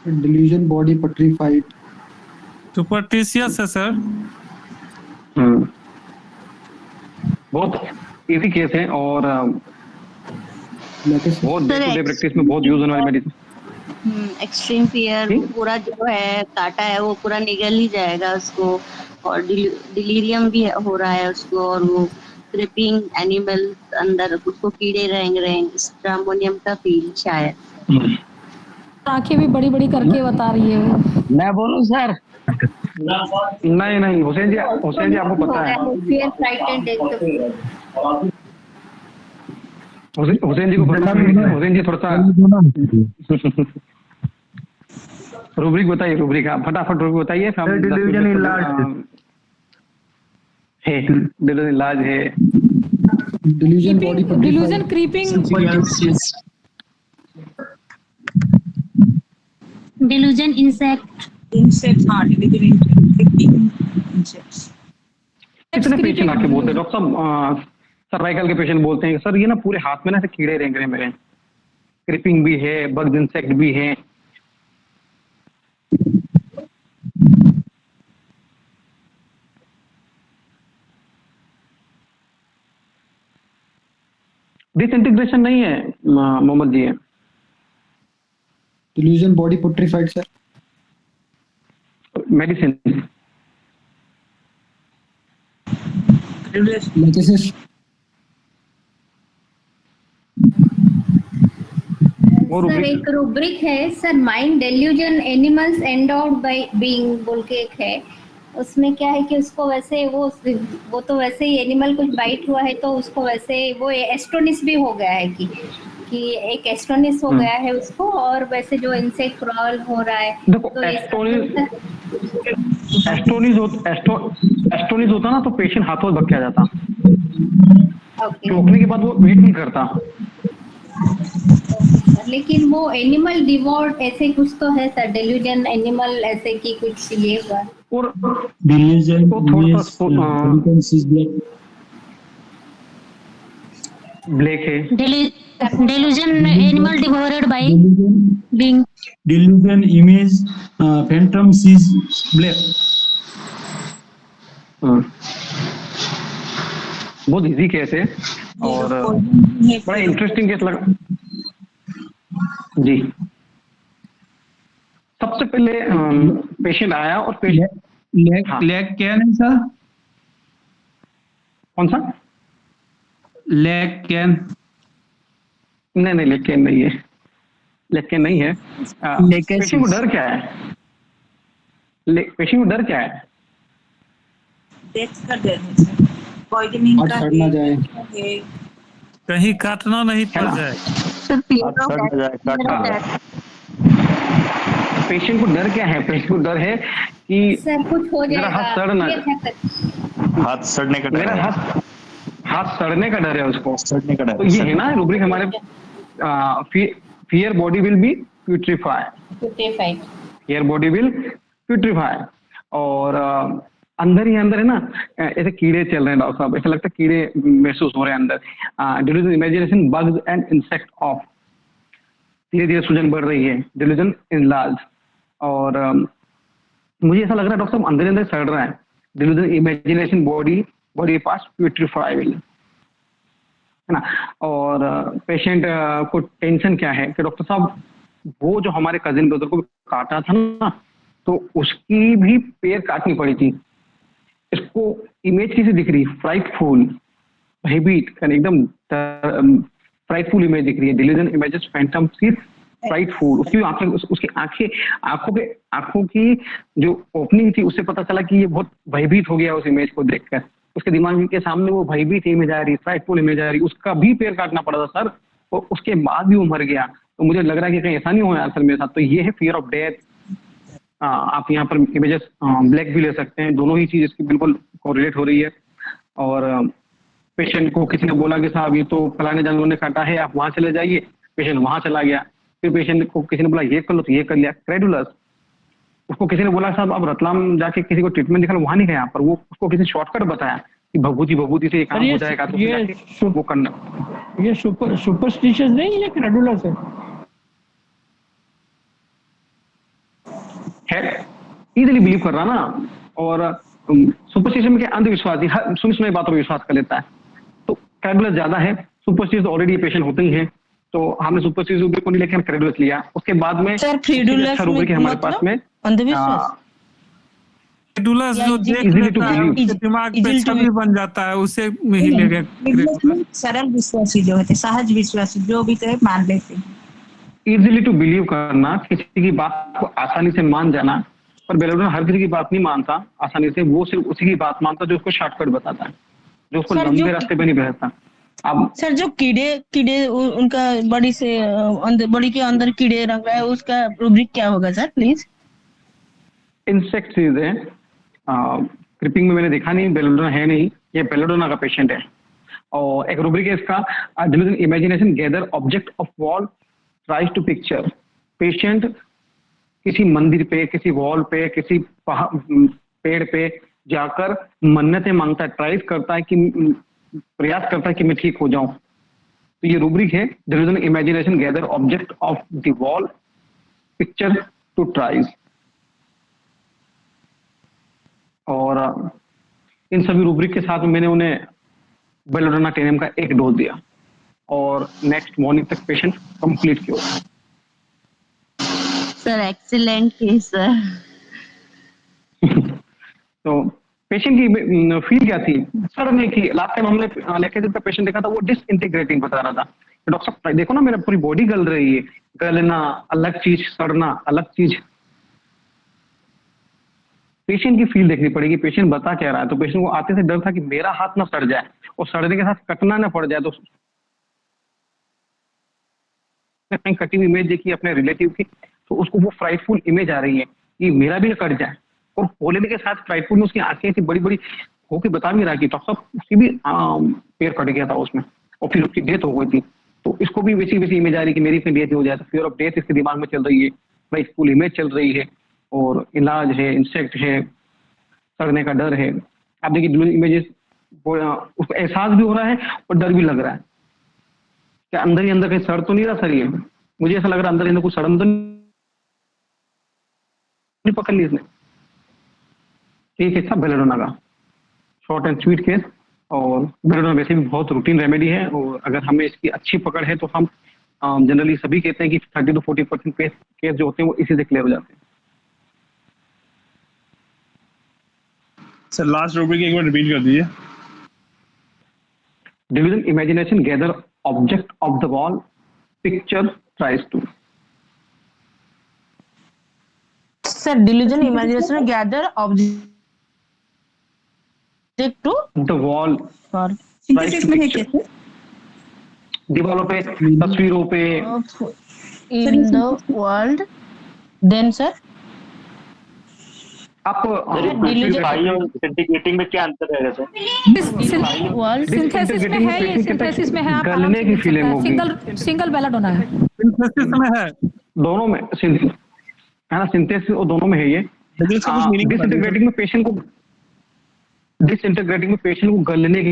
O: डिल्यूजन बॉडी पट्रीफाइड,
G: सुपरटिशियस है सर।
A: बहुत इजी केस है और बहुत डे टू डे प्रैक्टिस में बहुत यूज होने वाली मेडिसिन।
N: एक्सट्रीम फियर पूरा जो है काटा है वो पूरा निगल ही जाएगा उसको, और डिलीरियम भी हो रहा है उसको, और वो क्रीपिंग एनिमल अंदर उसको कीड़े रेंग रहे हैं, स्ट्रामोनियम का फील शायद।
B: आंखें भी बड़ी बड़ी करके बता रही है वो।
Q: मैं बोलूं सर?
A: नहीं नहीं हुसैन जी आपको पता है, हुसैन जी को पता है। हुसैन जी थोड़ा सा रूब्रिक बताइए, रूब्रिक आप फटाफट रूब्रिक बताइए। डिल्यूजन इलाज है,
B: डिल्यूजन क्रीपिंग,
M: डिल्यूजन इंसेक्ट,
L: हाँ डिल्यूजन इंसेक्ट्स।
A: कितने पेशेंट आके बोलते हैं डॉक्टर साहब, सर्वाइकल के पेशेंट बोलते हैं सर ये ना पूरे हाथ में ना कीड़े रेंग रहे हैं मेरे, क्रीपिंग भी है, बग्स इंसेक्ट भी है। डिसइंटीग्रेशन नहीं है Mohammed ji,
O: delusion body putrefied sir.
A: Medicine
I: sir एक रूब्रिक है sir, mind delusion animals endowed by being बोल के एक है, उसमें क्या है कि उसको वैसे वो तो वैसे ही एनिमल कुछ बाइट हुआ है तो उसको वैसे वो एस्टोनिस भी हो गया है कि एक एस्टोनिस हो गया है उसको, और वैसे जो इंसेक्ट क्रॉल हो रहा है।
A: देखो
I: तो
A: एस्टोनिस होता ना तो पेशेंट हाथों धक्के आ जाता, चौंकने के बाद वो वेट नहीं करता।
I: लेकिन वो एनिमल डिवॉर्ड ऐसे कुछ तो है सर, डेल्यूजन एनिमल ऐसे की कुछ ये हुआ,
A: और
E: डिल्यूजन
A: तो थोड़ा सा ब्लैक है,
M: delusion animal devoured by being,
E: delusion image phantom sees black.
A: बहुत इजी केस है और बड़ा इंटरेस्टिंग केस लगा जी। सबसे पहले पेशेंट आया और पेशेंट
F: लेग कैन है सर?
A: कौन सा
F: लेग कैन?
A: नहीं लेग कैन नहीं है, लेग कैन नहीं है। पेशेंट को डर क्या है? पेशेंट को डर क्या है?
L: डेथ का डर है सर, पॉइजनिंग का
O: सड़ना जाए,
G: कहीं काटना नहीं पड़ जाए।
A: पेशेंट को डर क्या है? पेशेंट को डर है कि
I: सर कुछ हो जाएगा,
A: हाथ सड़ना,
R: हाथ सड़ने का डर
A: मेरा
R: है,
A: हाथ सड़ने का डर है उसको,
R: सड़ने का डर।
A: तो ये है ना रूब्रिक हमारे, fear body will be putrefy, fear body will putrefy. और अंदर ही अंदर है ना ऐसे कीड़े चल रहे हैं डॉक्टर साहब, ऐसा लगता है कीड़े महसूस हो रहे हैं अंदर। Delusion imagination bugs and insect of, धीरे धीरे सूजन बढ़ रही है, डिल्यूजन इनलार्ज। और मुझे ऐसा लग रहा है डॉक्टर साहब अंदर अंदर सड़ रहा है, delusion imagination body body parts putrefied, है ना। और पेशेंट को टेंशन क्या है कि डॉक्टर साहब वो जो हमारे कजिन ब्रदर को काटा था ना, तो उसकी भी पैर काटनी पड़ी थी। इसको इमेज कैसे दिख रही है? फ्राइटफुल, भयभीत, एकदम फ्राइटफुल इमेज दिख रही है। Delusion images phantom sees frightful. उसकी आंखें, उसकी आंखों की जो ओपनिंग थी उससे पता चला कि ये बहुत भयभीत हो गया उस इमेज को देखकर। उसके दिमाग के सामने वो भयभीत इमेज आ रही, फ्राइटफुल इमेज आ रही, उसका भी पैर काटना पड़ा था सर, और उसके बाद भी वो मर गया। तो मुझे लग रहा है कि कहीं ऐसा नहीं हुआ सर मेरे साथ। तो ये है फियर ऑफ डेथ। आप यहाँ पर इमेजेस ब्लैक भी ले सकते हैं, दोनों ही चीज इसकी बिल्कुल कोरिलेट हो रही है। और पेशेंट को किसी ने बोला कि साहब ये तो फलाने जानवर ने काटा है, आप वहां चले जाइए, पेशेंट वहां चला गया। फिर पेशेंट को किसी ने बोला ये कर लो, तो ये कर लिया, क्रेडुलस। उसको किसी ने बोला साहब आप रतलाम जाके किसी को ट्रीटमेंट दिखा लो, वहां नहीं गया, पर वो उसको किसी शॉर्टकट बताया कि भभूति से ये काम हो जाएगा, तो वो करना।
E: ये सुपरस्टिशियस नहीं, ये क्रेडुलस
A: है, इजीली बिलीव कर रहा ना। और सुपरस्टिशन में क्या अंधविश्वास, सुनी सुनाई बातों पर विश्वास कर लेता है। तो क्रेडुलस ज्यादा है, सुपरस्टिशियस ऑलरेडी पेशेंट होते ही है, तो हमने सुपरस्टिशियस को नहीं लेकर क्रेडुलस लिया। उसके बाद में
D: सर क्रेडुलस
A: हमारे पास में
D: अंधविश्वास,
G: क्रेडुलस जो देख लेता है उसके दिमाग पे छवि बन जाता है, उसे ही लेके
L: सरल विश्वासी जो होते, सहज विश्वासी जो भी कहे मान लेते हैं।
A: इजीली टू बिलीव करना, किसी की बात को आसानी से मान जाना। पर बेलोडोना हर किसी की बात नहीं मानता आसानी से, वो सिर्फ उसी की बात मानता जो उसको शॉर्टकट बताता है, जो उसको लंबे रास्ते पे नहीं भेजता। अब
D: सर जो कीड़े उनका बॉडी से बॉडी के अंदर कीड़े रंग रहा है, उसका रूब्रिक क्या होगा सर प्लीज?
A: इंसेक्ट चीज है, क्रिपिंग में मैंने देखा नहीं, बेलोडोना है नहीं, ये बेलोडोना का पेशेंट है। और एक रूब्रिक है इसका, delusion imagination gather object of wall tries to picture. Patient किसी मंदिर पे, किसी वॉल पे, किसी पेड़ पे जाकर मन्नतें मांगता है, ट्राइज करता है, कि प्रयास करता है कि मैं ठीक हो जाऊं। तो ये रूब्रिक है, delusion imagination gather object of the wall picture to tries. और इन सभी रूब्रिक के साथ मैंने उन्हें बेलोडोना टेनियम का 1 डोज दिया और नेक्स्ट मॉर्निंग तक पेशेंट कंप्लीट किया।
N: Sir excellent case sir.
A: तो पेशेंट की फील क्या थी? सड़ने की। लास्ट टाइम हमने लेके जब पेशेंट देखा था वो डिसइंटीग्रेटिंग बता रहा था। तो डॉक्टर साहब देखो ना मेरा पूरी बॉडी गल रही है, गलना अलग चीज, सड़ना अलग चीज। पेशेंट की फील देखनी पड़ेगी, पेशेंट बता क्या रहा है। तो पेशेंट को आते से डर था कि मेरा हाथ ना सड़ जाए और सड़ने के साथ कटना ना पड़ जाए। तो कहीं कटी हुई इमेज देखी अपने रिलेटिव की, तो उसको वो फ्राइटफुल इमेज आ रही है कि मेरा भी कट जाए। और बोलने के साथ फ्राइटफुल में उसकी आंखें ऐसी बड़ी बड़ी होके बता भी रहा कि डॉक्टर साहब उसकी भी पैर कट गया था उसमें और फिर उसकी डेथ हो गई थी। तो इसको भी वैसी वैसी इमेज आ रही कि मेरी फिर डेथ हो जाए। तो फियर ऑफ डेथ इसके दिमाग में चल रही है, फ्राइटफुल इमेज चल रही है, और इलाज है, इंसेक्ट है, सड़ने का डर है। आप देखिए इमेजेस, उसको एहसास भी हो रहा है और डर भी लग रहा है क्या अंदर ही अंदर कहीं सड़ तो नहीं रहा सर। ये मुझे ऐसा लग रहा है अंदर ही अंदर कुछ सड़न तो नहीं पकड़ ली इसने। एक केस था बेलोडोना का, शॉर्ट एंड स्वीट केस। और बेलोडोना वैसे भी बहुत रूटीन रेमेडी है, और अगर हमें इसकी अच्छी पकड़ है तो हम जनरली सभी कहते हैं कि 30 to 40% केस जो होते हैं वो इसी से क्लियर हो जाते हैं।
C: सर लास्ट रूब्रिक एक बार रिपीट कर दीजिए।
A: Delusion imagination gather object of the wall picture tries to.
D: Sir delusion imagination gather object to
A: the wall,
L: synthesis में है कैसे?
A: दीवारों पे, तस्वीरों पे,
D: in the world. Then sir
A: आप
R: इंटीग्रेटिंग में क्या अंतर है सर?
B: सिंथेसिस में है, ये सिंथेसिस में है। आप
A: गलने की फीलिंग होगी।
B: सिंगल बेलोडोना है,
G: सिंथेसिस में है,
A: दोनों में है ना, सिंथेसिस और दोनों में है ये। डिसइंटीग्रेटिंग में पेशेंट को गलने की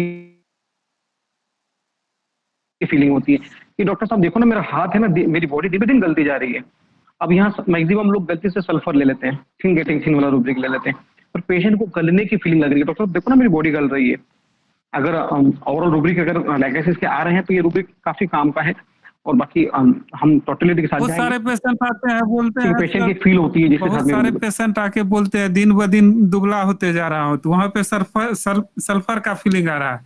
A: फीलिंग होती है कि डॉक्टर साहब देखो ना मेरा हाथ है ना, मेरी बॉडी दिन ब दिन गलती जा रही है। अब यहाँ मैक्सिमम लोग गलती से सल्फर ले लेते हैं, थिन गेटिंग थिन वाला रूब्रिक ले लेते हैं, पर पेशेंट को गलने की फीलिंग लग रही है। डॉक्टर साहब देखो ना मेरी बॉडी गल रही है, अगर ओवरऑल रूब्रिक अगर लैकेसिस के आ रहे हैं तो ये रूब्रिक काफी काम का है। और बाकी हम टोटलिटी के साथ
G: बहुत सारे पेशेंट आते हैं बोलते हैं
A: पेशेंट की फील होती है जिसके
G: बहुत
A: साथ
G: सारे पेशेंट आके बोलते हैं दिन ब दिन दुबला होते जा रहा हूँ, तो वहाँ पे सल्फर का फीलिंग आ रहा है।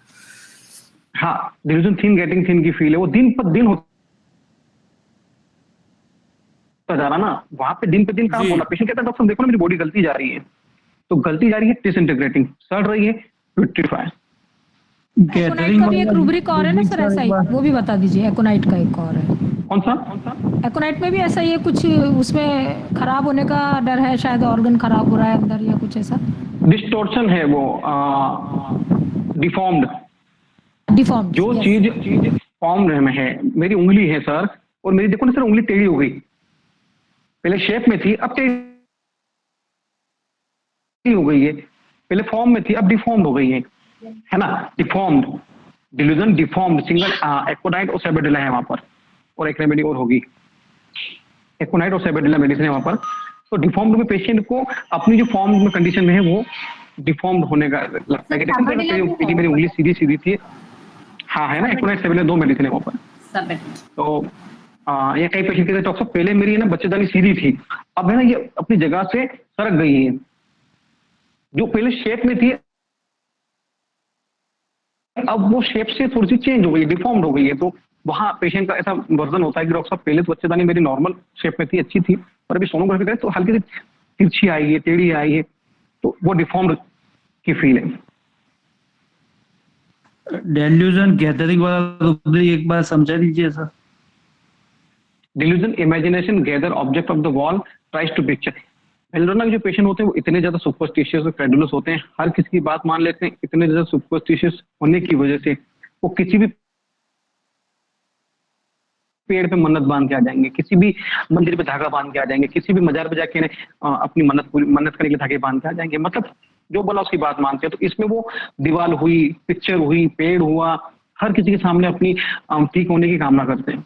A: हाँ, डिल्यूजन थिन गेटिंग थिन की फील है, वो दिन पर दिन होता जा रहा ना, वहां पे दिन पे दिन काम होना। पेशेंट कहता है डॉक्टर देखो ना मेरी बॉडी गलती जा रही है, तो गलती जा रही है डिसइंटीग्रेटिंग, सड़ रही है प्यूट्रीफाई।
B: एकोनाइट का भी एक रूब्रिक और है ना सर ऐसा ही, वो भी बता दीजिए। एकोनाइट का एक और है,
A: कौन सा?
B: एकोनाइट में भी ऐसा ही है कुछ, उसमें खराब होने का डर है, शायद ऑर्गन खराब हो रहा है अंदर या कुछ ऐसा।
A: डिस्टॉर्शन है वो, डिफॉर्म्ड जो चीज फॉर्म में है। मेरी उंगली है सर, और मेरी देखो ना सर उंगली टेढ़ी हो गई, पहले शेप में थी अब टेढ़ी हो गई है, पहले फॉर्म में थी अब डिफॉर्म्ड हो गई है ना। डिफॉर्म्ड डिल्यूजन डिफॉर्म्ड सिंगल एकोनाइट और सेबेडेला है वहां पर, और एक रेमेडी और होगी, एकोनाइट और सेबेडेला मेडिसिन है वहां पर। तो डिफॉर्म्ड में पेशेंट को अपनी जो फॉर्म में कंडीशन में है वो डिफॉर्म्ड होने का लगता है कि मेरी उंगली सीधी सीधी थी। हाँ है ना, एकोनाइट सेबेडेला 2 मेडिसिन है वहां पर। तो ये कई पेशेंट कहते हैं डॉक्टर साहब पहले मेरी है ना बच्चेदानी सीधी थी, अब है ना ये अपनी जगह से सरक गई है, जो पहले शेप में थी अब वो शेप से थोड़ी सी चेंज हो गई, डिफॉर्म्ड हो गई है। तो वहाँ पेशेंट का ऐसा वर्जन होता है कि डॉक्टर साहब पहले तो बच्चेदानी मेरी नॉर्मल शेप में थी, अच्छी थी, पर अभी सोनोग्राफी करें तो हल्की सी तिरछी आई है, टेढ़ी आई है, तो वो डिफॉर्म्ड की फील है।
F: डेल्यूजन गैदरिंग वाला एक बार समझा दीजिए sir.
A: Delusion imagination gather object of the wall tries to picture. Melodrama के जो पेशेंट होते हैं वो इतने ज्यादा सुपरस्टिशियस और क्रेडुलस होते हैं, हर किसी की बात मान लेते हैं। इतने ज्यादा सुपरस्टिशियस होने की वजह से वो किसी भी पेड़ पे मन्नत बांध के आ जाएंगे, किसी भी मंदिर पे धागा बांध के आ जाएंगे, किसी भी मजार पे जाके अपनी मन्नत करने के लिए धागे बांध के आ जाएंगे, मतलब जो बोला उसकी बात मानते हैं। तो इसमें वो दीवार हुई, पिक्चर हुई, पेड़ हुआ, हर किसी के सामने अपनी ठीक होने की कामना करते हैं।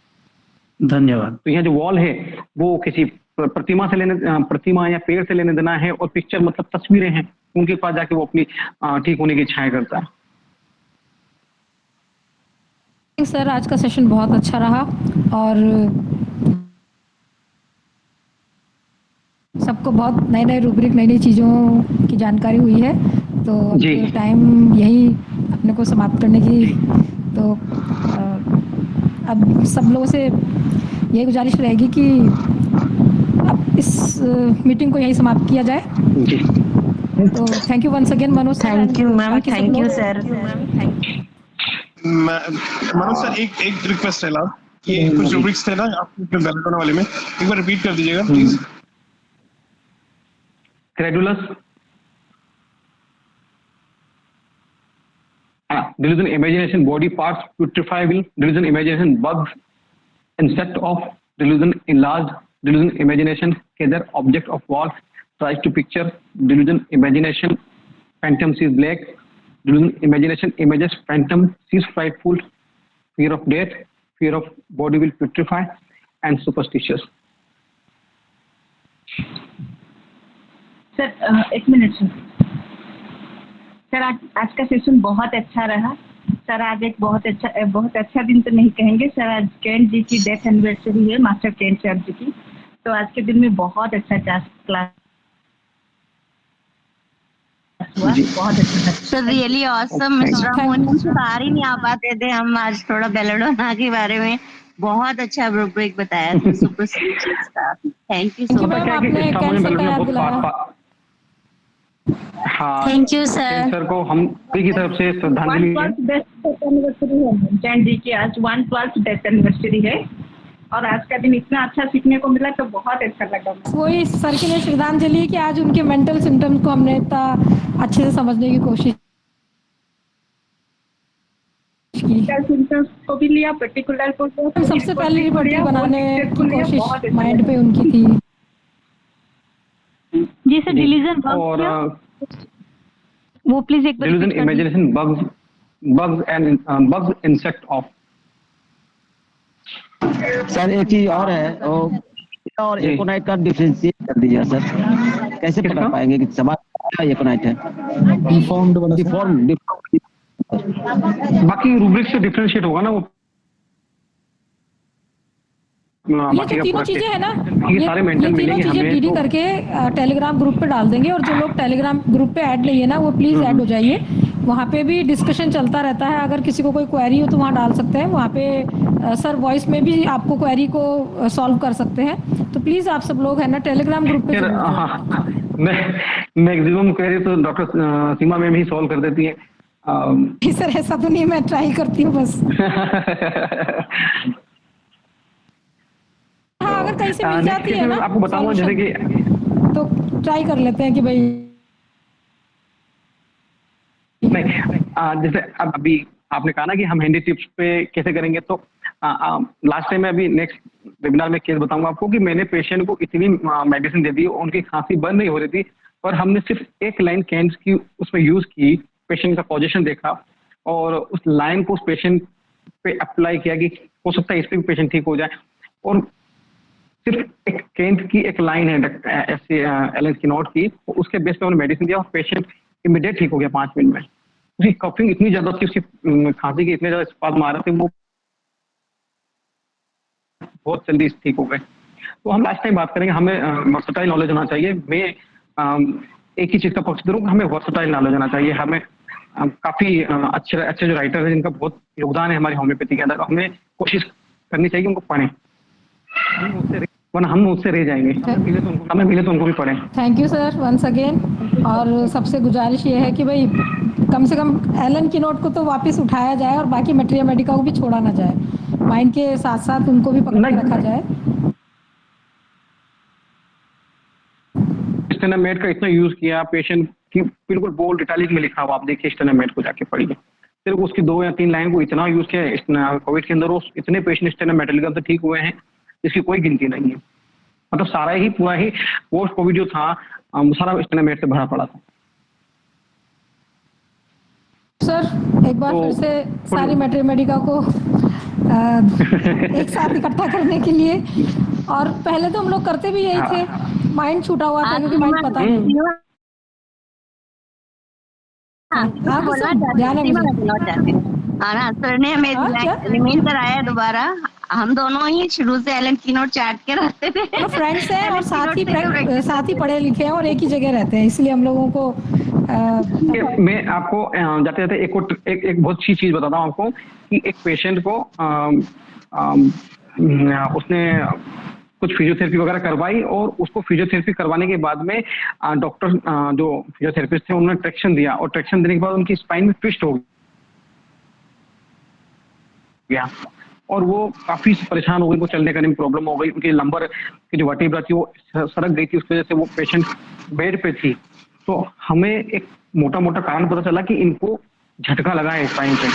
F: धन्यवाद।
A: तो यहाँ जो वॉल है वो किसी प्रतिमा से प्रतिमा या पेड़ से लेने देना है, और पिक्चर मतलब तस्वीरें हैं, उनके पास जाके वो अपनी ठीक होने की इच्छाएं करता है।
B: सर आज का सेशन बहुत अच्छा रहा और सबको बहुत नए नए रूब्रिक, नई नई चीज़ों की जानकारी हुई है। तो टाइम यही अपने को समाप्त करने की, तो अब सब लोगों से यही गुजारिश रहेगी कि अब इस मीटिंग को यही समाप्त किया जाए।
A: जी।
B: तो thank you once again Manoj.
D: Thank you ma'am, thank you sir.
C: Manoj sir एक रिक्वेस्ट है लास्ट, ये कुछ रूब्रिक्स थे ना आपके बैलेटोना वाले में, एक बार रिपीट कर दीजिएगा please.
A: Credulous, delusion imagination body parts putrefiable, delusion imagination bugs, insect of delusion enlarged, delusion imagination gather object of wall tries to picture, delusion imagination phantom sees black, delusion imagination images phantom sees frightful, fear of death, fear of body will putrefy, and superstitious.
L: Sir एक मिनट सर, आज का सेशन बहुत अच्छा रहा सर। आज एक बहुत अच्छा दिन तो नहीं कहेंगे सर, आज केंट जी की डेथ एनिवर्सरी है, मास्टर केंट सर जी की। तो आज के दिन में बहुत अच्छा क्लास हुआ, बहुत अच्छा
N: sir. Really awesome mister Mohan, बाहर ही नहीं आ पाते थे हम, आज थोड़ा बेलेडोना के बारे में बहुत अच्छा ब्रेक बताया सुपरस्टिशियस का। Thank you so much.
A: हाँ,
M: थैंक यू सर।
A: सर को हम की तरफ से श्रद्धांजलि है।
L: जैन जी की आज 112th डेथ एनिवर्सरी है, और आज का दिन इतना अच्छा सीखने को मिला तो बहुत अच्छा लगा।
B: वही सर के लिए श्रद्धांजलि है कि आज उनके मेंटल सिम्टम्स को हमने इतना अच्छे से समझने की कोशिश
L: सिम्टम्स को भी लिया, पर्टिकुलर को
B: सबसे पहले रिपोर्ट बनाने की कोशिश माइंड पे उनकी थी।
L: जी सर, डिलीजन
A: और
L: वो प्लीज एक बार
A: delusion imagination bugs insect of.
Q: Sir एक चीज और है, और एकोनाइट का डिफरेंशिएट कर दीजिए सर, कैसे पता पाएंगे कि सवाल क्या एकोनाइट है?
O: डिफॉर्म्ड वाला
A: बाकी रूब्रिक से डिफरेंशिएट होगा ना वो।
B: ये जो तीनों चीजें है ना,
A: ये सारे मेंशन मिलेंगे
B: चीजें
A: हमें
B: डीडी करके टेलीग्राम ग्रुप पे डाल देंगे, और जो लोग टेलीग्राम ग्रुप पे ऐड नहीं है ना वो प्लीज ऐड हो जाइए। वहाँ पे भी डिस्कशन चलता रहता है, अगर किसी को कोई क्वेरी हो तो वहाँ डाल सकते हैं। वहाँ पे सर वॉइस में भी आपको क्वेरी को सॉल्व कर सकते हैं। तो प्लीज आप सब लोग है ना टेलीग्राम ग्रुप पे।
A: मैक्सिमम क्वेरी तो डॉक्टर सीमा मैम ही सॉल्व कर देती है।
B: सर ऐसा तो नहीं, मैं ट्राई करती हूँ बस। हाँ, अगर कहीं से मिल जाती है ना,
A: आपको बताऊंगा जैसे कि
B: तो ट्राई कर लेते हैं कि भाई
A: नहीं। जैसे अब अभी आपने कहा ना कि हम हैंडी टिप्स पे कैसे करेंगे, तो लास्ट टाइम मैं अभी नेक्स्ट वेबिनार में केस बताऊंगा आपको कि मैंने पेशेंट को इतनी मेडिसिन दे दी, उनकी खांसी बंद नहीं हो रही थी, और हमने सिर्फ एक लाइन कैंस की उसमें यूज की, पेशेंट का पोजीशन देखा और उस लाइन को उस पेशेंट पे अप्लाई किया कि हो सकता है इस पे भी पेशेंट ठीक हो जाए। और सिर्फ एक केंट की एक लाइन है एलन किनॉट की, उसके बेस पे उन्होंने मेडिसिन दिया और पेशेंट इमीडिएट ठीक हो गया 5 मिनट में। उसकी कफिंग इतनी ज्यादा थी, उसकी खांसी के इतने ज्यादा स्पाज़म आ रहे थे, वो बहुत जल्दी ठीक हो गए। तो हम लास्ट टाइम बात करेंगे, हमें वर्सेटाइल नॉलेज होना चाहिए। मैं एक ही चीज का पक्ष करूँ, हमें वर्सेटाइल नॉलेज होना चाहिए। हमें काफी अच्छे जो राइटर हैं जिनका बहुत योगदान है हमारी होम्योपैथी के अंदर, हमें कोशिश करनी चाहिए उनको पढ़ें, वरना हम उससे रह जाएंगे। हमें मिले तो उनको भी पढ़ें।
B: Thank you sir once again. और सबसे गुजारिश ये है कि भाई कम से कम एलन की नोट को तो वापस उठाया जाए और बाकी मटेरिया मेडिका को भी छोड़ा ना जाए, माइंड के साथ साथ उनको भी पकड़ के रखा जाए।
A: स्टेनामेड का इतना यूज किया, पेशेंट की बिल्कुल बोल्ड इटैलिक में लिखा हुआ, आप देखिए स्टेनामेड को जाके पढ़िए। सिर्फ उसकी 2 या 3 लाइन को इतना यूज किया कोविड के अंदर, वो इतने पेशेंट स्टेनामेड के अंदर ठीक हुए हैं इसकी कोई गिनती नहीं है। मतलब सारा ही पूरा ही पोस्ट कोविड जो था सारा स्टेनामेड से भरा पड़ा था।
B: सर एक बार फिर से सारी मटेरिया मेडिका को एक साथ इकट्ठा करने के लिए, और पहले तो हम लोग करते भी यही थे, माइंड छूटा हुआ था क्योंकि माइंड पता नहीं।
N: सर ने हमें रिमेन कराया दोबारा, हम दोनों ही शुरू से एलन की नोट चाट के रहते थे।
B: फ्रेंड्स हैं और साथ ही पढ़े लिखे हैं और एक ही जगह रहते हैं, इसलिए हम लोगों को
A: मैं आपको जाते जाते एक बहुत अच्छी चीज बताता हूँ आपको कि एक पेशेंट को उसने कुछ फिजियोथेरेपी वगैरह करवाई, और उसको फिजियोथेरेपी करवाने के बाद में डॉक्टर जो फिजियोथेरेपिस्ट थे उन्होंने ट्रैक्शन दिया, और ट्रैक्शन देने के बाद उनकी स्पाइन में ट्विस्ट हो गया और वो काफी परेशान हो गई, उनको चलने करने में प्रॉब्लम हो गई, उनकी लंबर की जो वर्टिब्रा थी वो सरक गई थी, उसकी वजह से वो पेशेंट बेड पे थी। तो हमें एक मोटा मोटा कारण पता चला कि इनको झटका लगा है स्पाइन पे।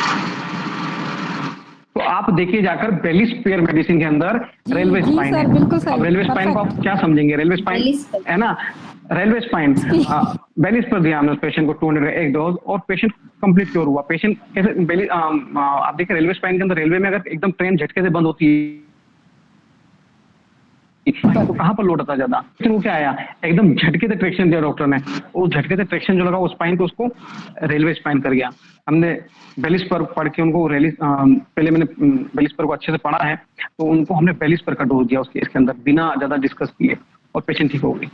A: तो आप देखिए जाकर बेली स्पेयर मेडिसिन के अंदर रेलवे स्पाइन है। अब रेलवे स्पाइन को आप क्या समझेंगे? रेलवे स्पाइन है ना, रेलवे स्पाइन बेलिस पर दिया हमने उस पेशेंट को 200 का एक डोज, और पेशेंट कंप्लीट क्योर हुआ। पेशेंट कैसे बेली आप देखिए रेलवे स्पाइन के अंदर, रेलवे में अगर एकदम ट्रेन झटके से बंद होती है तो कहाँ पर लोड आता ज्यादा, वो क्या आया एकदम झटके से ट्रैक्शन दिया डॉक्टर ने, वो झटके से ट्रैक्शन जो लगा वो स्पाइन को उसको रेलवे स्पाइन कर गया। हमने बेलिस पर पढ़ के उनको पहले मैंने बेलिस पर को अच्छे से पढ़ा है, तो उनको हमने बेलिस पर का डोज दिया उसके इसके अंदर बिना ज्यादा डिस्कस किए, और पेशेंट ठीक हो गई।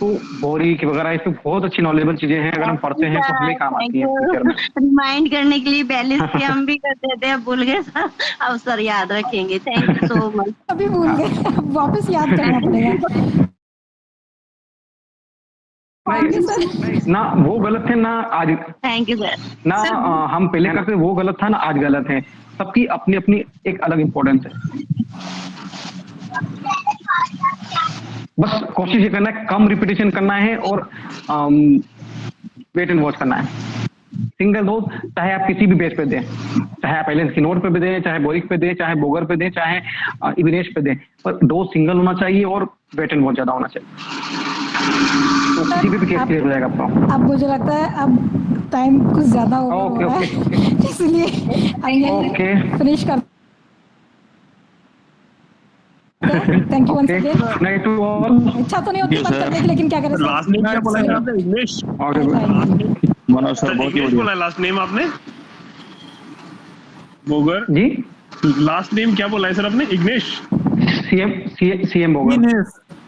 A: तो बोरी की वगैरह इसमें बहुत अच्छी नॉलेजेबल चीजें हैं, अगर हम पढ़ते हैं तो हमें काम आती है फ्यूचर में।
N: रिमाइंड करने के लिए बैलेंस की हम भी करते थे, अब भूल गए सर, अब सर याद रखेंगे। Thank you so much.
B: अभी भूल गए, वापस याद करना पड़ेगा।
A: ना वो गलत है ना आज,
N: थैंक यू सर
A: ना हम पहले करते वो गलत था ना आज गलत है, सबकी अपनी अपनी एक अलग इम्पोर्टेंस है। बस कोशिश ये करना है कम रिपीटेशन करना है और वेट एंड वॉच करना है। सिंगल डोज चाहे आप किसी भी बेस पे दें, चाहे आप एलेन की नोट पे दें, चाहे बोरिक पे दें, चाहे बोगर पे दें, चाहे इविनेश पे दें, पर डोज सिंगल होना चाहिए और वेट एंड वॉच ज्यादा होना चाहिए, तो किसी भी केस क्लियर हो जाएगा आपका।
B: अब मुझे लगता है अब टाइम कुछ ज्यादा हो गया है, इसलिए फिनिश कर। Thank you once again. अच्छा तो नहीं होती बात करने की, लेकिन क्या करें।
C: लास्ट में क्या बोला इंग्लिश मनोज सर बहुत ही बोला लास्ट नेम आपने बोगर
A: जी
C: लास्ट नेम क्या बोला है सर आपने? इग्नेश
A: सीएम बोगर